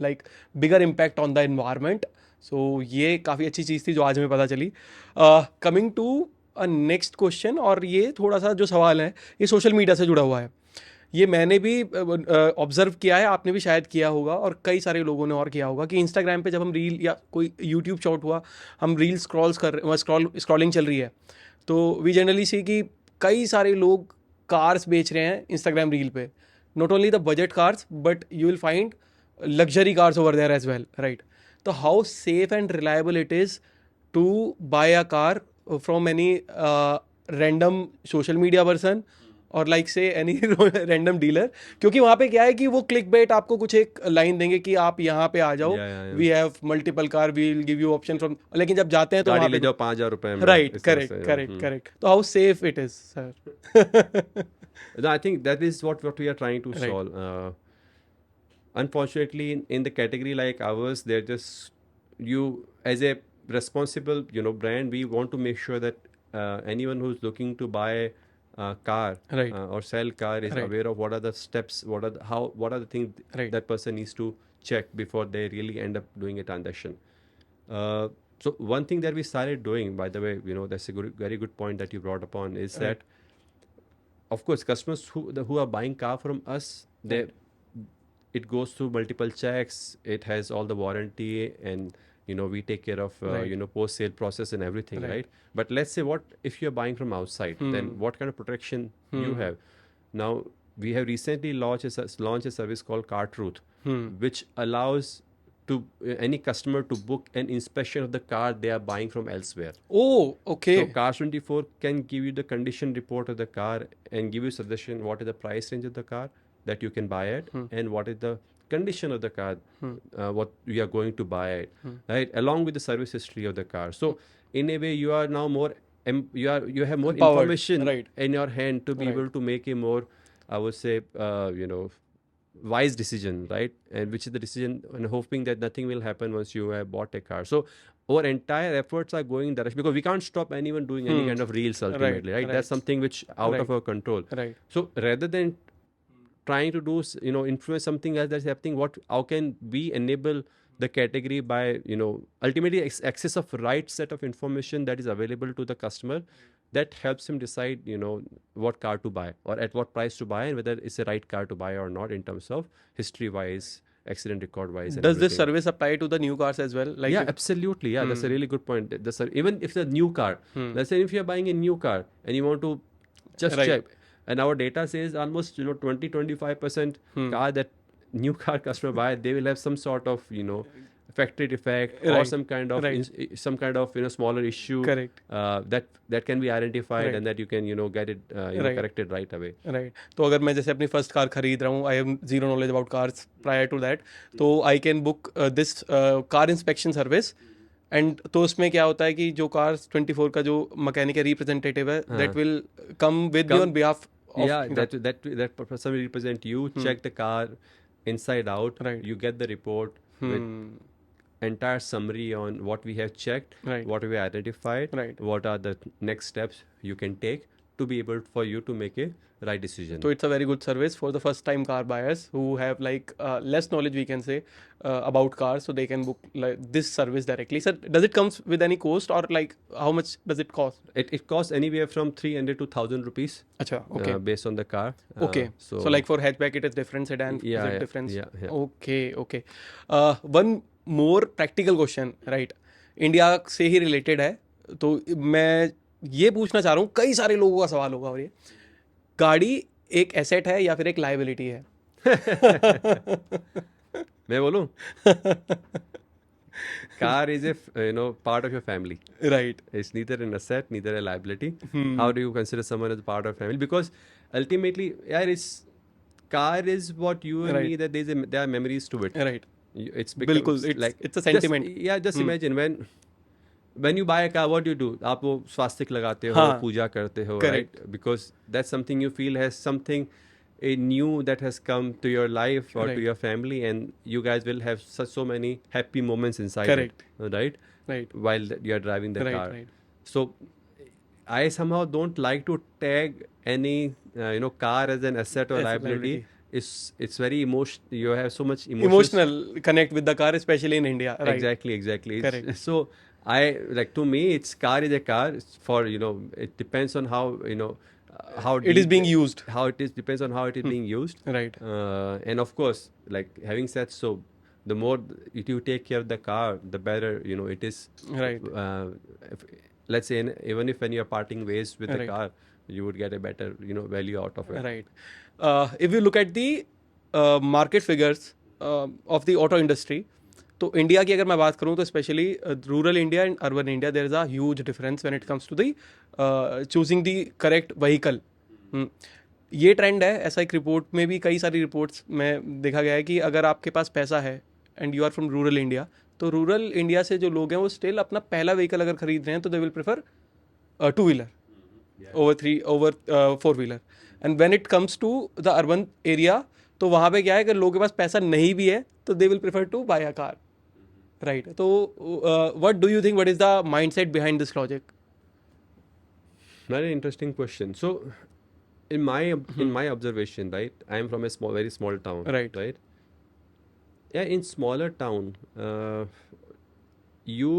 like bigger impact on the environment. So ये काफ़ी अच्छी चीज़ थी जो आज हमें पता चली. Coming to a next question, और ये थोड़ा सा जो सवाल है ये सोशल मीडिया से जुड़ा हुआ है. ये मैंने भी ऑब्जर्व किया है, आपने भी शायद किया होगा और कई सारे लोगों ने और किया होगा कि इंस्टाग्राम पे जब हम रील या कोई यूट्यूब शॉट हुआ, हम रील स्क्रॉलिंग चल रही है, तो वी जनरली सी कि कई सारे लोग कार्स बेच रहे हैं इंस्टाग्राम रील पे. Not only the budget cars but you will find luxury cars over there as well, right? So how safe and reliable it is to buy a car from any random social media person or like say any random dealer, क्योंकि वहाँ पे क्या है कि वो click bait आपको कुछ एक लाइन देंगे कि आप यहाँ पे आ जाओ, we have multiple car, we will give you option from, लेकिन जब जाते हैं तो गाड़ी वहाँ ले पे जाओ 5,000 रुपए में. राइट, इस तरह से, करेक्ट. तो how safe it is sir? No, I think that is what we are trying to solve. Unfortunately, in the category like ours, they're just you as a responsible brand. We want to make sure that anyone who's looking to buy a car Right. Or sell car is Right. aware of what are the steps, what are the things Right. that person needs to check before they really end up doing a transaction. So one thing that we started doing, by the way, that's a very good point that you brought upon, is Right. that of course customers who are buying car from us, it goes through multiple checks, it has all the warranty, and we take care of Right. post sale process and everything, Right. right? But let's say, what if you're buying from outside, then what kind of protection you have? Now we have recently launched a service called Car Truth, which allows to any customer to book an inspection of the car they are buying from elsewhere. Oh, okay. So Cars24 can give you the condition report of the car and give you suggestion what is the price range of the car that you can buy it, and what is the condition of the car what you are going to buy it, right, along with the service history of the car. So in a way you are now more you have more Empowered, information right. in your hand to be Right. able to make a more, I would say, wise decision, right? And which is the decision, and hoping that nothing will happen once you have bought a car. So our entire efforts are going in that direction, because we can't stop anyone doing any kind of reels ultimately, right? right. That's something which out Right. of our control. Right. So rather than trying to do influence something else that's happening, how can we enable the category by ultimately access of right set of information that is available to the customer, that helps him decide what car to buy or at what price to buy, and whether it's the right car to buy or not in terms of history wise, accident record wise. Does this service apply to the new cars as well? Like yeah, absolutely. Yeah, that's a really good point. Even if the new car, let's say if you're buying a new car and you want to just Right. check, and our data says almost 20-25% car that new car customer buy, they will have some sort of, you know, factory defect or Right. some kind of Right. some kind of, you know, smaller issue Correct. that can be identified Right. and that you can, you know, get it you know, Right. corrected right away. Right तो अगर मैं जैसे अपनी first car खरीद रहा हूँ, I have zero knowledge about cars prior to that, तो I can book this car inspection service. And तो उसमें क्या होता है कि जो कार्स 24 का जो मैकेनिक है, रिप्रेजेंटेटिव है, that will come with me on behalf of. Yeah, that person will represent you, check the car inside out. Right. You get the report with entire summary on what we have checked, Right. what we identified, Right. what are the next steps you can take to be able for you to make a right decision. So it's a very good service for the first time car buyers who have like less knowledge, we can say, about cars, so they can book like this service directly. Sir, does it comes with any cost, or like how much does it cost? It costs anywhere from 300 to 1,000 rupees Acha, okay. based on the car. Okay. So like for hatchback it is different, sedan Yeah, is it yeah, different? yeah. Okay. One more practical question, right? India से ही related है, तो मैं ये पूछना चाह रहा हूँ, कई सारे लोगों का सवाल होगा, और ये गाड़ी एक एसेट है या फिर एक लाइबिलिटी है? मैं बोलूं? Car is part of your family. Right. It's neither an asset, neither a liability. How do you consider someone as part of family? Because ultimately, car is what you and me, that there are memories to it. Right. It's बिल्कुल, it's a sentiment. Just imagine when you buy a car, what do you do? आप वो स्वास्तिक लगाते हो, हाँ. पूजा करते हो, Correct. right? Because that's something you feel has something a new that has come to your life or Right. to your family, and you guys will have so many happy moments inside Correct. it, right? Right. While you are driving the Right. car. Right. So I somehow don't like to tag any car as an asset or As a liability. liability. It's very emotional. You have so much Emotional connect with the car, especially in India. Right. Exactly. It's- Correct. So to me, car is a car. It's for it depends on how how It is deep- being used. How it is depends on how it is being used. Right. And of course, like having said so, the more you take care of the car, the better it is. Right. Let's say even if when you're parting ways with the Right. car, you would get a better value out of it. Right. If you look at the market figures of the auto industry, तो India की अगर मैं बात करूँ तो specially rural India and urban India, there is a huge difference when it comes to the choosing the correct vehicle. ये trend है, ऐसा एक रिपोर्ट में भी, कई सारी रिपोर्ट्स में देखा गया है कि अगर आपके पास पैसा है and you are from rural India, तो रूरल इंडिया से जो लोग हैं वो स्टिल अपना पहला व्हीकल अगर खरीद रहे हैं तो they will prefer two wheeler over four wheeler. And when it comes to the urban area, तो वहाँ पे क्या है, अगर लोगों के पास पैसा नहीं भी है तो they will prefer to buy a car. Right. तो what do you think, what is the mindset behind this logic? Very interesting question. So, in my observation, right, I am from a very small town, Right. right? Yeah, in smaller town, you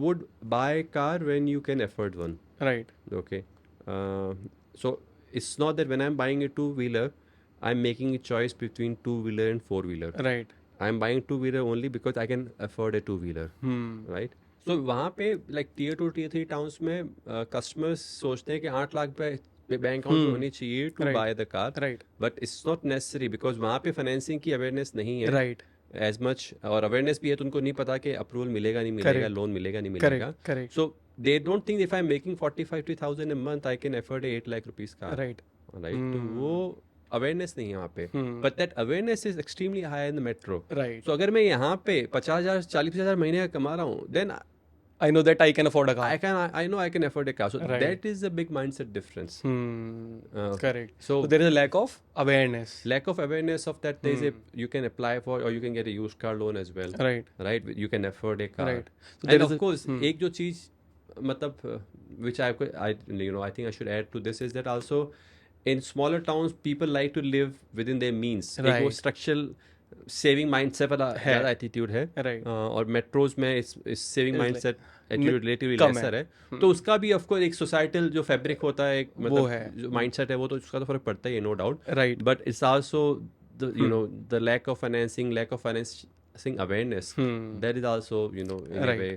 would buy a car when you can afford one. Right. Okay. So it's not that when I'm buying a two-wheeler, I'm making a choice between two-wheeler and four-wheeler. Right. I'm buying two-wheeler only because I can afford a two-wheeler, right? So वहाँ पे like tier 2, tier 3 towns में customers सोचते हैं कि 8 लाख पे bank account होनी चाहिए to Right. buy the car, Right. but it's not necessary because वहाँ पे फाइनेंसिंग की अवेयरनेस नहीं है Right. as much, और अवेयरनेस भी है तो उनको नहीं पता कि अप्रूवल मिलेगा नहीं मिलेगा, Correct. लोन मिलेगा नहीं मिलेगा. Correct. Correct. So they don't think if I'm making 40,000-50,000 a month, I can afford a 8 lakh rupees car. Right. Right. तो वो अवेयरनेस नहीं है वहाँ पे. But that awareness is extremely high in the metro. Right. So अगर मैं यहाँ पे 50,000 40,000 महीने का कमा रहा हूँ, then I know that I can afford a car. I know I can afford a car. So Right. that is a big mindset difference. Correct. So So there is a lack of awareness. lack of awareness of that there is you can apply for, or you can get a used car loan as well. Right. Right. You can afford a car. Right. So there And is of course, एक जो चीज मतलब which I think I should add to this is that also in smaller towns people like to live within their means. एक वो Right. structural saving mindset वाला है. ज़्यादा attitude है. Right. और metros में इस saving Is mindset attitude relatively come lesser है. है. तो उसका भी of course एक societal जो fabric होता है, एक वो है. मतलब जो mindset है वो तो उसका तो फर्क पड़ता ही है, no doubt. Right. But it's also the the lack of financing awareness. That is also in a Right. way.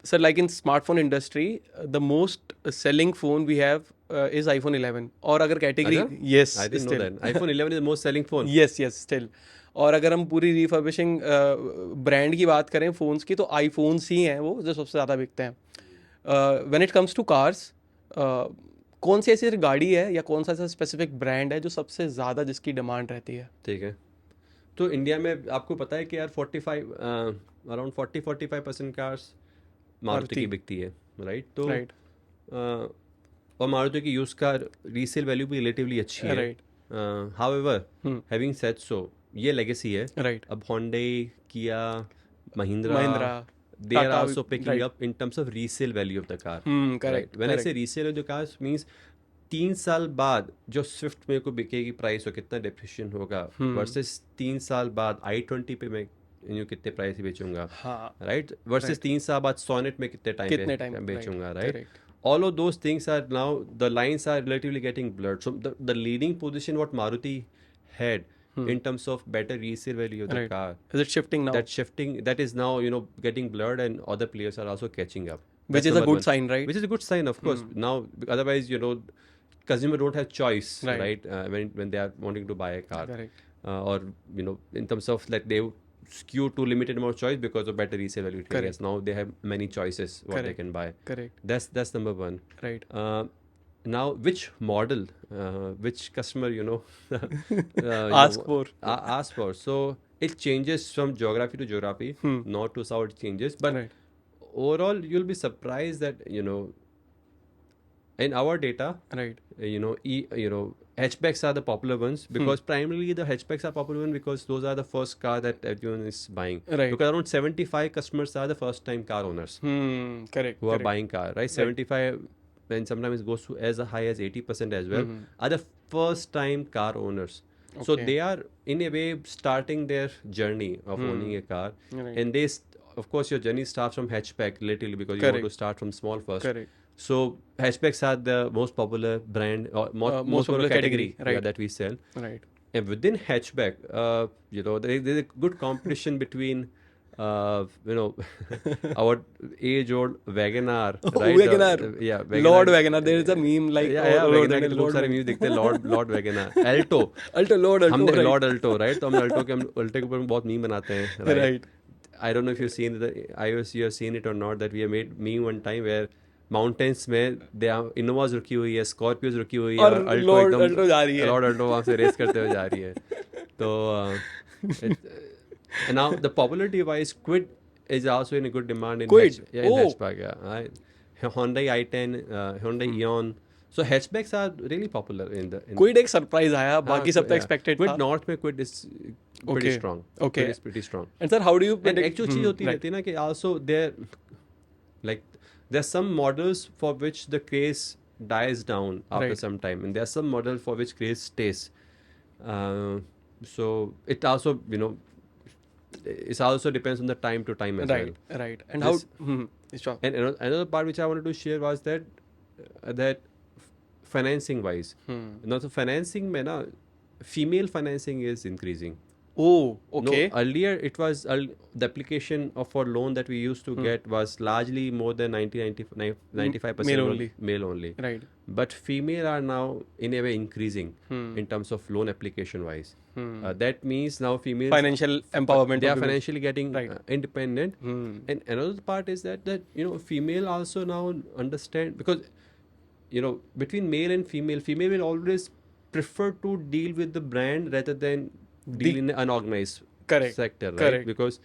Sir, like in smartphone industry, the most selling phone we have is iPhone 11. और अगर category, अच्छा? yes, I didn't know still. that. iPhone 11 is the most selling phone. Yes, yes, still. और अगर हम पूरी रिफर्बिशिंग brand की बात करें फ़ोन्स की, तो आईफोन्स ही हैं वो जो सबसे ज़्यादा बिकते हैं. When it comes to cars, कौन सी ऐसी गाड़ी है या कौन सा ऐसा स्पेसिफिक ब्रांड है जो सबसे ज़्यादा जिसकी डिमांड रहती है? ठीक है. तो इंडिया में आपको पता है कि यार 45 अराउंड 40-45% कार्स मारुति की बिकती है, राइट? तो राइट. और मारुति की यूज़ कार रीसेल वैल्यू भी रिलेटिवली अच्छी है. Right. However, having said so, ये लेगेसी है. राइट. अब Hyundai, Kia, Mahindra, Mahindra, they are Tata, also picking right. up in terms of resale value of the car. correct. Right. When I say resale of the car means 3 साल बाद जो Swift मेरे को बिकेगी price और कितना depreciation होगा versus 3 साल बाद i20 पे मैं कितने प्राइस पे बेचूंगा, हाँ. राइट? वर्सेस 3 साल बाद सोनेट में कितने टाइम पे बेचूंगा, right? All of those things are now, the lines are relatively getting blurred. So the leading position what Maruti had in terms of better resale value of the car, Is it shifting now? that is now, getting blurred, and other players are also catching up. Which is a good sign, right? Which is a good sign, of course. Now, otherwise, consumer don't have choice, right? When they are wanting to buy a car. Correct. Or, in terms of like they skew to limited amount of choice because of better resale value. Correct. Now they have many choices what they can buy. Correct. That's number one. Right. Now, which model, which customer, ask for. So it changes from geography to geography, north to south it changes. But overall, you'll be surprised that, in our data, right, hatchbacks are the popular ones because primarily the hatchbacks are popular ones because those are the first car that everyone is buying. Right. Because around 75 customers are the first time car owners. Correct. Who are buying car, right? 75, and sometimes it goes to as high as 80% as well, are the first time car owners. Okay. So they are in a way starting their journey of owning a car. Right. And of course your journey starts from hatchback relatively because you want to start from small first. Correct. So hatchbacks are the most popular brand or most popular category right, that we sell. Right. And within hatchback, there is a good competition between, our age-old WagonR. Right? WagonR. Yeah, WagonR. Lord WagonR. There is a meme like WagonR के बहुत सारे memes दिखते हैं. Lord WagonR. Alto. Lord Alto. हमने Lord Alto, right? तो हम Alto के ऊपर बहुत meme बनाते हैं. Right. I don't know if you've seen you have seen it or not, that we have made meme one time where mountains में इनोवाज रुकी हुई है, स्कॉर्पियोज रुकी हुई है और अल्टो जा रही है. लॉर्ड अल्टो वहाँ से रेस करते हुए जा रही है. तो now the popularity wise Kwid is also in good demand in hatchback. Hyundai i10, Hyundai Eon. So hatchbacks are really popular in the Quid एक सरप्राइज आया, बाकी सब तो एक्सपेक्टेड था. Quid नॉर्थ में Quid is pretty strong. Okay. Quid is pretty strong. And sir, how do you predict? Actual चीज होती रहती है ना कि also there are some models for which the craze dies down after some time, and there are some models for which craze stays. So it also, it also depends on the time to time as well. Right. And how? Sure. And another part which I wanted to share was that financing wise, now the financing में ना female financing is increasing. Oh, okay. No, earlier it was the application for loan that we used to get was largely more than 95% male only. Right. But female are now in a way increasing in terms of loan application wise. That means now females financial empowerment. They are financially getting independent. And another part is that female also now understand, because between male and female will always prefer to deal with the brand rather than deal in an unorganized sector, right? Correct. Because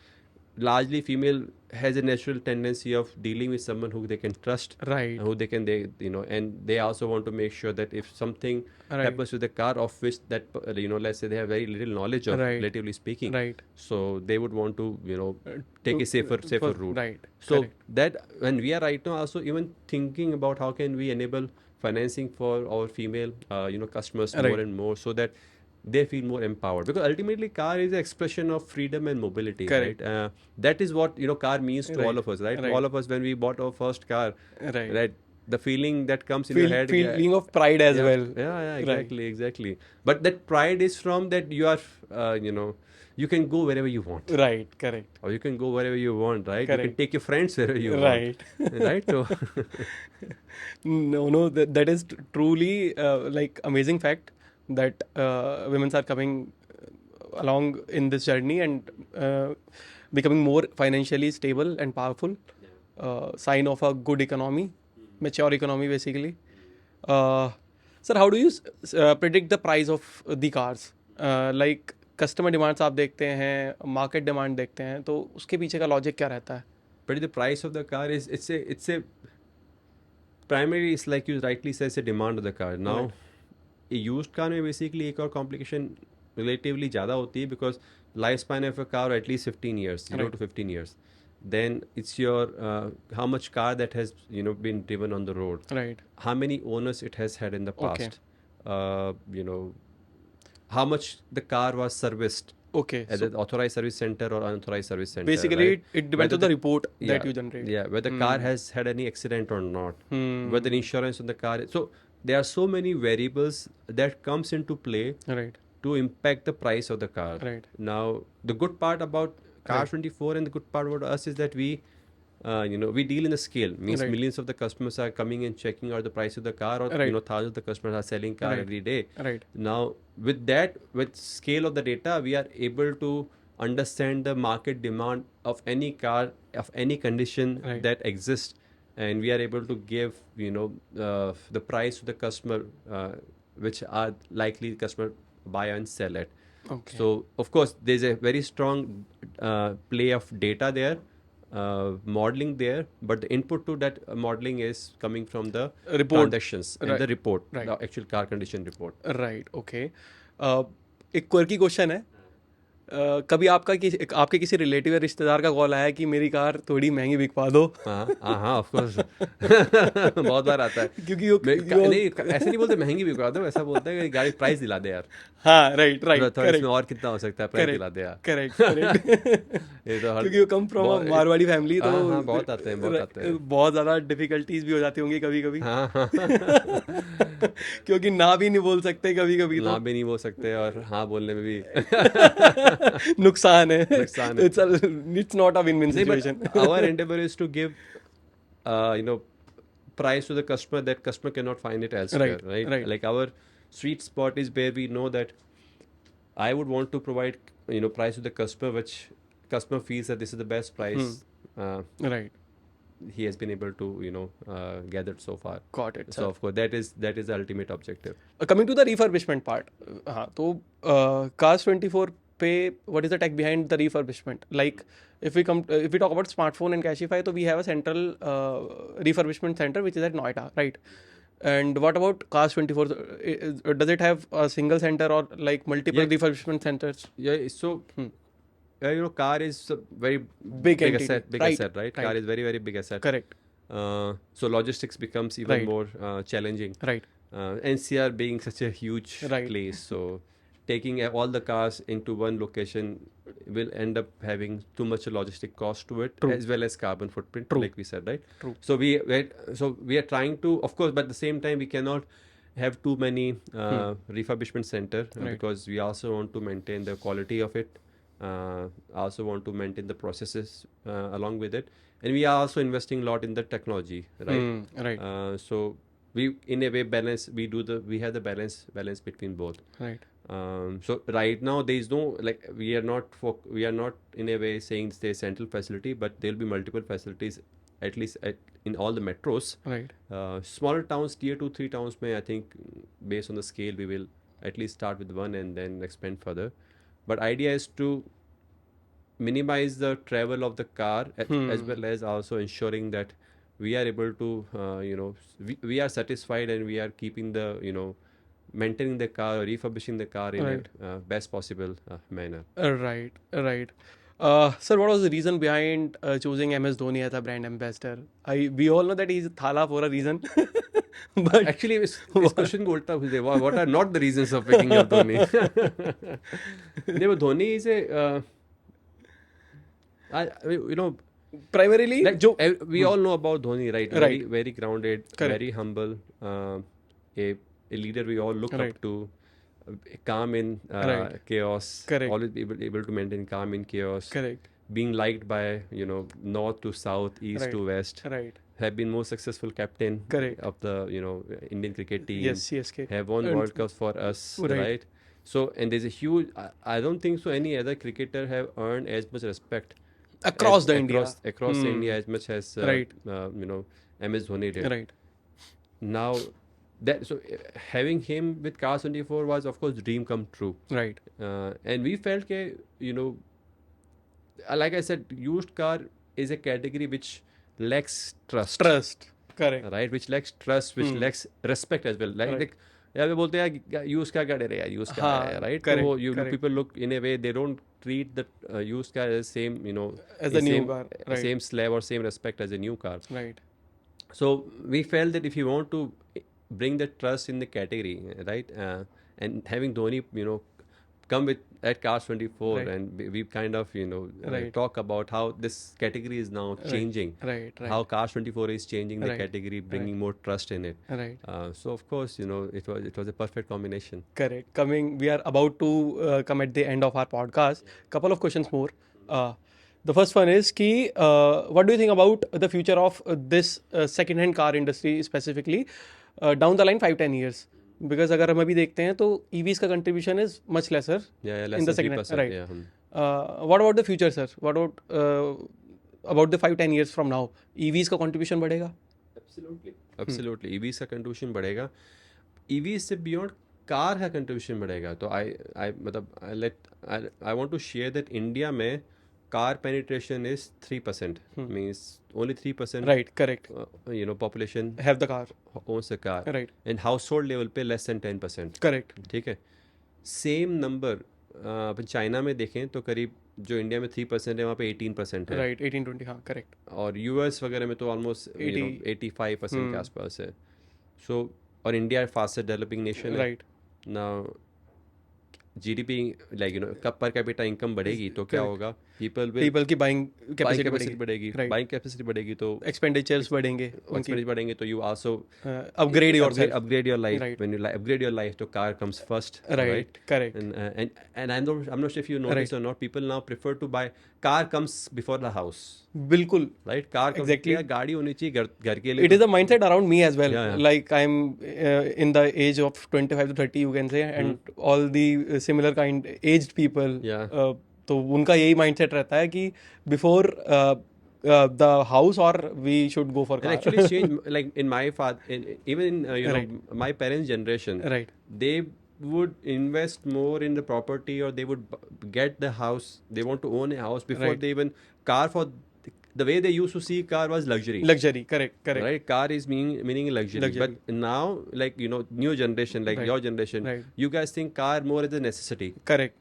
largely female has a natural tendency of dealing with someone who they can trust, right? Who they can and they also want to make sure that if something happens with the car of which that let's say they have very little knowledge of, relatively speaking, right? So they would want to take a safer route, right? So that when we are right now also even thinking about how can we enable financing for our female customers more and more, so that they feel more empowered, because ultimately car is an expression of freedom and mobility. Correct. Right? That is what car means to all of us, right? All of us, when we bought our first car, right? The feeling that comes in your head, feeling of pride as well. Yeah, exactly. But that pride is from that you are you can go wherever you want, Right, correct. or you can go wherever you want, right? You Correct. can take your friends wherever you Right. want, right? So No, that is truly like amazing fact that women are coming along in this journey and becoming more financially stable and powerful. Sign of a good economy, mature economy, basically. Uh, Sir, how do you predict the price of the cars? Like customer demands आप देखते हैं, market demand देखते हैं, तो उसके पीछे का logic क्या रहता है? but the price of the car is it's a primarily, it's like you rightly says, a demand of the car. Now a used car में basically एक और complication relatively ज़्यादा होती है, because lifespan of a car at least 15 years, 0 to 15 years. Then it's your how much car that has been driven on the road, Right. how many owners it has had in the Okay. past, how much the car was serviced Okay. at the authorized service center or unauthorized service center. Basically, right? it depends Whether on the report that yeah, you generate. Yeah, whether the car has had any accident or not, Hmm. whether insurance on the car. So there are so many variables that comes into play Right. to impact the price of the car. Right. Now, the good part about Car24 and the good part about us is that we deal in a scale. Means Right. millions of the customers are coming and checking out the price of the car, or Right. thousands of the customers are selling car Right. every day. Right. Now, with scale of the data, we are able to understand the market demand of any car of any condition Right. that exists, and we are able to give the price to the customer, which are likely customer buy and sell at. Okay. So of course there's a very strong play of data there, modeling there, but the input to that modeling is coming from the Report. transactions and Right. the report, Right. the actual car condition report. Right okay. एक quirky question है. कभी आपके किसी relative या रिश्तेदार का call आया कि मेरी कार थोड़ी महंगी बिकवा दो? हाँ ऑफ कोर्स बहुत बार आता है. क्योंकि नहीं, ऐसे नहीं बोलते महंगी बिकवा दो, ऐसा बोलते हैं कि गाड़ी प्राइस दिला दे यार. हाँ राइट थोड़ा इसमें और कितना हो सकता है, प्राइस दिला दे यार. करेक्ट. ये तो क्योंकि वो कम फ्रॉम मारवाड़ी फैमिली, तो हाँ, बहुत आते हैं. बहुत ज़्यादा डिफिकल्टीज भी हो जाती होंगी कभी कभी. हाँ. क्योंकि ना भी नहीं बोल सकते कभी कभी, ना भी नहीं बोल सकते, और हाँ बोलने में भी नुकसान है. नुकसान है. It's not a win-win situation. Our endeavor is to give price to the customer that customer cannot find it elsewhere, right? Like our sweet spot is where we know that I would want to provide price to the customer which customer feels that this is the best price Right. he has been able to gather so far. Got it. So of course that is the ultimate objective. Coming to the refurbishment part, हाँ तो Cars24 पे what is the tech behind the refurbishment? Like if we talk about smartphone and Cashify, तो we have a central refurbishment center which is at Noida, right? And what about Cars24? Does it have a single center or like multiple refurbishment centers? Yeah, so car is a very Big entity. asset, right? Car is very, very big asset. Correct. So logistics becomes even more challenging. Right. NCR being such a huge place, so taking all the cars into one location will end up having too much logistic cost to it. True. As well as carbon footprint. True. Like we said, right? True. So we are trying to, of course, but at the same time we cannot have too many refurbishment center, because we also want to maintain the quality of it. Also want to maintain the processes along with it, and we are also investing a lot in the technology, right? Right. So we in a way balance. We have the balance between both. Right. So right now there is no, like, we are not in a way saying it's a central facility, but there will be multiple facilities at least in all the metros. Right. Smaller towns, tier 2, 3 towns, I think based on the scale we will at least start with one and then expand further. But idea is to minimize the travel of the car, as well as also ensuring that we are able to we are satisfied and we are keeping the maintaining the car or refurbishing the car in a best possible manner. Right. Sir, what was the reason behind choosing MS Dhoni as a brand ambassador? We all know that he's Thala for a reason. But actually, this question को उल्टा पूछ दे. What are not the reasons of picking up Dhoni? Dhoni is primarily, like, we all know about Dhoni, right? Very grounded, very humble, a leader we all look up to. calm in Right. chaos. Correct. Always be able to maintain calm in chaos. Correct. Being liked by north to south, east Right. to west. Right. Have been most successful captain Correct. of the Indian cricket team. Yes, CSK. Have won And- World Cups for us, Right. right? So, and there's a huge. I don't think so. Any other cricketer have earned as much respect Across as, the India. across Hmm. India as much as Right. MS Dhoni did. Right. Now, having him with Cars 24 was of course dream come true. Right. And we felt that like I said, used car is a category which lacks trust. Trust. Correct. Right, which lacks trust, which lacks respect as well. Like यार वे बोलते हैं use car का डर है यार, use car है, right? तो you people look in a way, they don't treat the used car as same As a new car, right. same slab or same respect as a new car. Right. So we felt that if you want to bring the trust in the category, right, and having Dhoni come with at Cars 24, Right. and we kind of Right. talk about how this category is now changing, Right. Right. how Cars 24 is changing the Right. category, bringing more trust in it. Right. So of course it was a perfect combination. Correct. We are about to come at the end of our podcast. Couple of questions more. The first one is what do you think about the future of this second-hand car industry specifically down the line 5-10 years? Because अगर हम अभी देखते हैं तो EVs का contribution is much lesser Yeah, in the less second than hand. 3%. Right. Yeah. What about the future, sir? What about the 5-10 years from now? EVs का contribution बढ़ेगा? Absolutely. EVs का contribution बढ़ेगा. EVs से beyond car का contribution बढ़ेगा. तो I want to share that India में car penetration is 3%. Means only 3%. Right. Correct. Population Have the car. owns a car. Right. And household level पे less than 10%. Correct. ठीक है. Same number अपन China में देखें तो करीब जो इंडिया में 3% है वहाँ पे 18% है. Right. 18-20. हाँ. Correct. और यूएस वगैरह में तो ऑलमोस्ट 85% के आसपास है. सो और इंडिया फास्टेस्ट डेवलपिंग नेशन है. Right. नाउ जीडीपी कब पर कैपिटा इनकम बढ़ेगी तो क्या होगा? People की buying capacity कैपेसिटी बढ़ेगी. Right. बाइंग कैपेसिटी बढ़ेगी तो expenditures बढ़ेंगे. एक्सपेंडिचर बढ़ेंगे तो you also Upgrade yourself. upgrade your life. Right. When you upgrade your life, तो car comes first. Right. Correct. And I'm not sure if you notice or not, people now prefer to buy car comes before the house. बिल्कुल. Right? car comes Exactly. गाड़ी होनी चाहिए घर के लिए. It is a mindset around me as well. Yeah. Like I'm in the age of 25 to 30, you can say, and all the similar kind aged people. Yeah. तो उनका यही mindset रहता है कि before the house or we should go for And car. actually change, like in my father, even in my parents' generation, Right. they would invest more in the property, or they would get the house. They want to own a house before Right. they even car. For the way they used to see car was luxury. Luxury. Correct. Right, car is meaning luxury. Luxury. But now, like new generation, like Right. your generation, Right. you guys think car more as a necessity. Correct.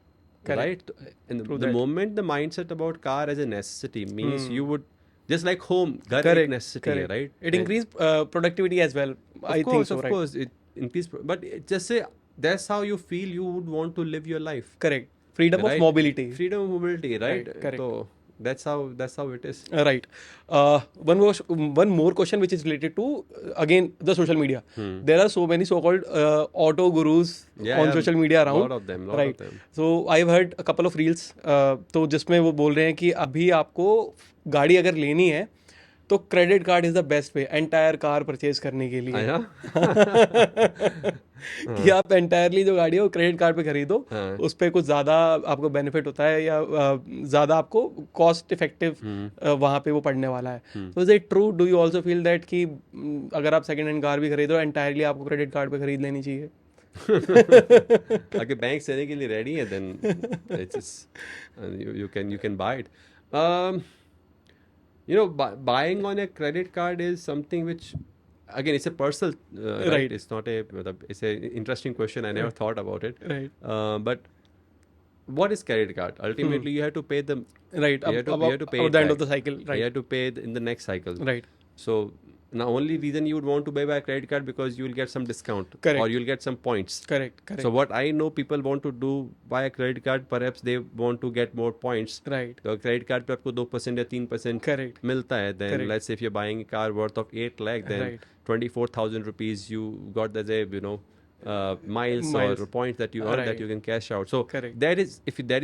Right? And True the that. moment the mindset about car as a necessity means you would just like home, ghar Correct. ek necessity hai, Correct. right? It And increased productivity as well. I of course, think so. of Right. course, it increase, but it just say that's how you feel you would want to live your life. Correct. Freedom Right? of mobility. Freedom of mobility, right? Right, correct. So that's how it is. Right. One more question which is related to again the social media. There are so many so-called auto gurus on social media around. Lot of them. Right. So I've heard a couple of reels. तो जिसमें वो बोल रहे हैं कि अभी आपको गाड़ी अगर लेनी है तो credit card is the best way entire car purchase करने के लिए. कि आप एंटायरली जो गाड़ी है वो क्रेडिट कार्ड पे खरीदो. उस पर कुछ ज़्यादा आपको बेनिफिट होता है या ज़्यादा आपको कॉस्ट इफेक्टिव वहाँ पे वो पड़ने वाला है. तो is it true? Do you also feel that कि अगर आप सेकेंड हैंड कार भी खरीदो एंटायरली आपको क्रेडिट कार्ड पे खरीद लेनी चाहिए? अगर बैंक देने के लिए रेडी है then it's just you can buy it. Buying on a credit card is something which again it's a personal right. It's not it's a interesting question. I never thought about it. Right. But what is credit card? Ultimately you have to pay them. Right. You have to pay at the end of the cycle. Right. You have to pay in the next cycle. Right. So now only reason you would want to buy by a credit card because you will get some discount. Correct. Or you'll get some points. Correct. So what I know people want to do by a credit card, perhaps they want to get more points. Right. तो credit card पे आपको 2% या 3% Correct. मिलता है. Then Correct. let's say if you're buying a car worth of 8 lakh, then Right. 24,000 rupees you got as a miles Miles. or points that you earn that Right. you can cash out. So Correct. that is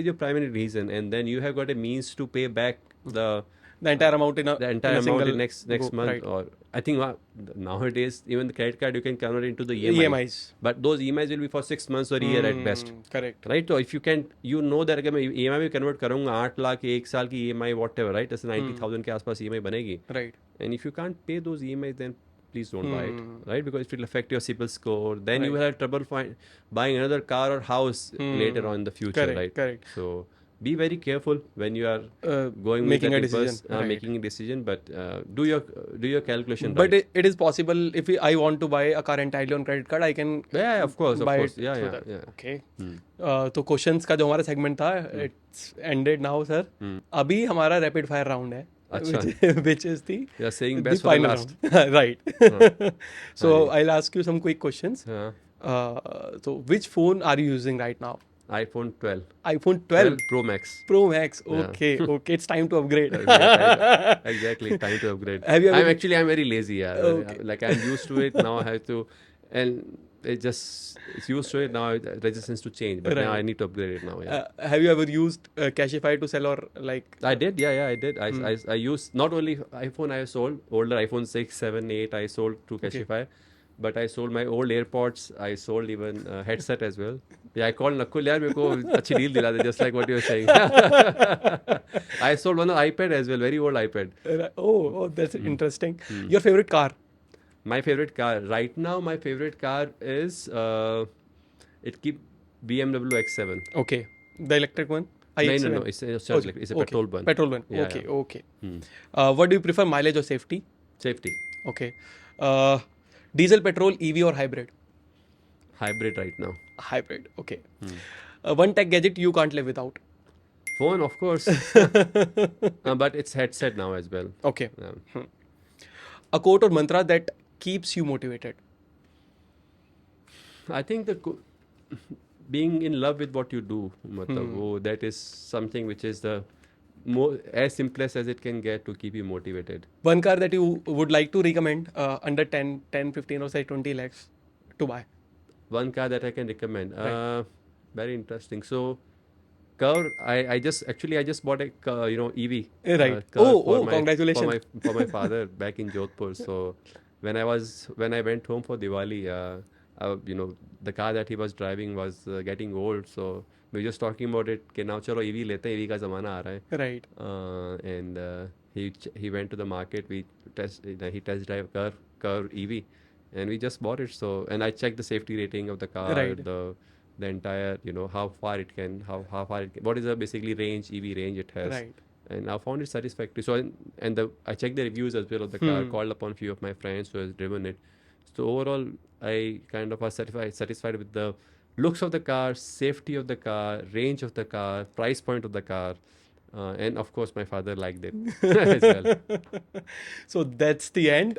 your primary reason, and then you have got a means to pay back the entire amount in a the entire in a amount single in next go, month. right. Or I think nowadays even the credit card you can convert into the EMI. EMIs. But those EMIs will be for 6 months or a year at best. Correct. Right तो if you can you know that अगर मैं EMI में convert करूंगा 8 लाख एक साल की EMI what ever right जैसे 90,000 के आसपास EMI बनेगी Right. and if you can't pay those EMIs then please don't buy it right because it will affect your CIBIL score then you will have trouble buying another car or house later on in the future Correct, right correct. so be very careful when you are going with making that a decision, impulse, right. making a decision but do your calculation But right. it is possible if I want to buy a car entirely on credit card, I can yeah of course buy yeah it through yeah that. yeah Okay. तो questions का जो हमारा segment था it's ended now sir. अभी हमारा rapid fire round है. अच्छा. Which is the you're saying the best for the final last round. Right. So I'll ask you some quick questions. yeah. So which phone are you using right now? iPhone 12 iPhone 12 Pro Max. Pro Max. Yeah. Okay. It's time to upgrade. Exactly, time to upgrade. Have you ever- I'm very lazy. Yeah. Okay. Like I'm used to it now. I have to, and it's used to it now. Resistance to change, but now Right. I need to upgrade it now. Yeah. Have you ever used Cashify to sell or like? I did. Yeah, I did. I used not only iPhone. I sold older iPhone 6, 7, 8. I sold to Cashify. But I sold my old AirPods. I sold even headset as well. Yeah, I called Nakul. यार मेरे को अच्छी deal दिला दे, just like what you were saying. I sold one iPad as well, very old iPad. Oh, that's interesting. Your favorite car? My favorite car right now. My favorite car is BMW X7. Okay, the electric one. No. It's not electric. It's a petrol one. Petrol one. Yeah, Okay, yeah. okay. What do you prefer, mileage or safety? Safety. Okay. Diesel, petrol, EV or hybrid? Hybrid right now. Hybrid. Okay. One tech gadget you can't live without. Phone, of course. But it's headset now as well. Okay. Yeah. A quote or mantra that keeps you motivated. I think being in love with what you do, that is something which is the as simplest as it can get to keep you motivated. One car that you would like to recommend under 10, 15 or say 20 lakhs to buy. One car that I can recommend. Right. Very interesting. So, Curve. I just bought a EV. Right. Curve Congratulations. for my father back in Jodhpur. So when I went home for Diwali, the car that he was driving was getting old. So we were just talking about it. कि now चलो EV लेते हैं, EV का ज़माना आ रहा है. Right. And he went to the market. He test drive Curve EV, and we just bought it. So and I checked the safety rating of the car, Right. the entire how far it can, what is the basically range, EV range it has. Right. And I found it satisfactory. So I checked the reviews as well of the car, called upon few of my friends who has driven it. So overall, I kind of was satisfied with the looks of the car, safety of the car, range of the car, price point of the car, and of course my father liked it as well. So that's the end.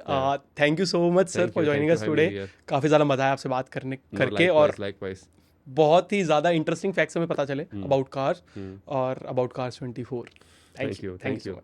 Thank you so much, sir, for joining us today. काफी ज़्यादा मजा आया आपसे बात करके और likewise. बहुत ही ज़्यादा इंटरेस्टिंग फैक्ट्स हमें पता चले अबाउट कार्स और अबाउट कार्स 24. Thank you.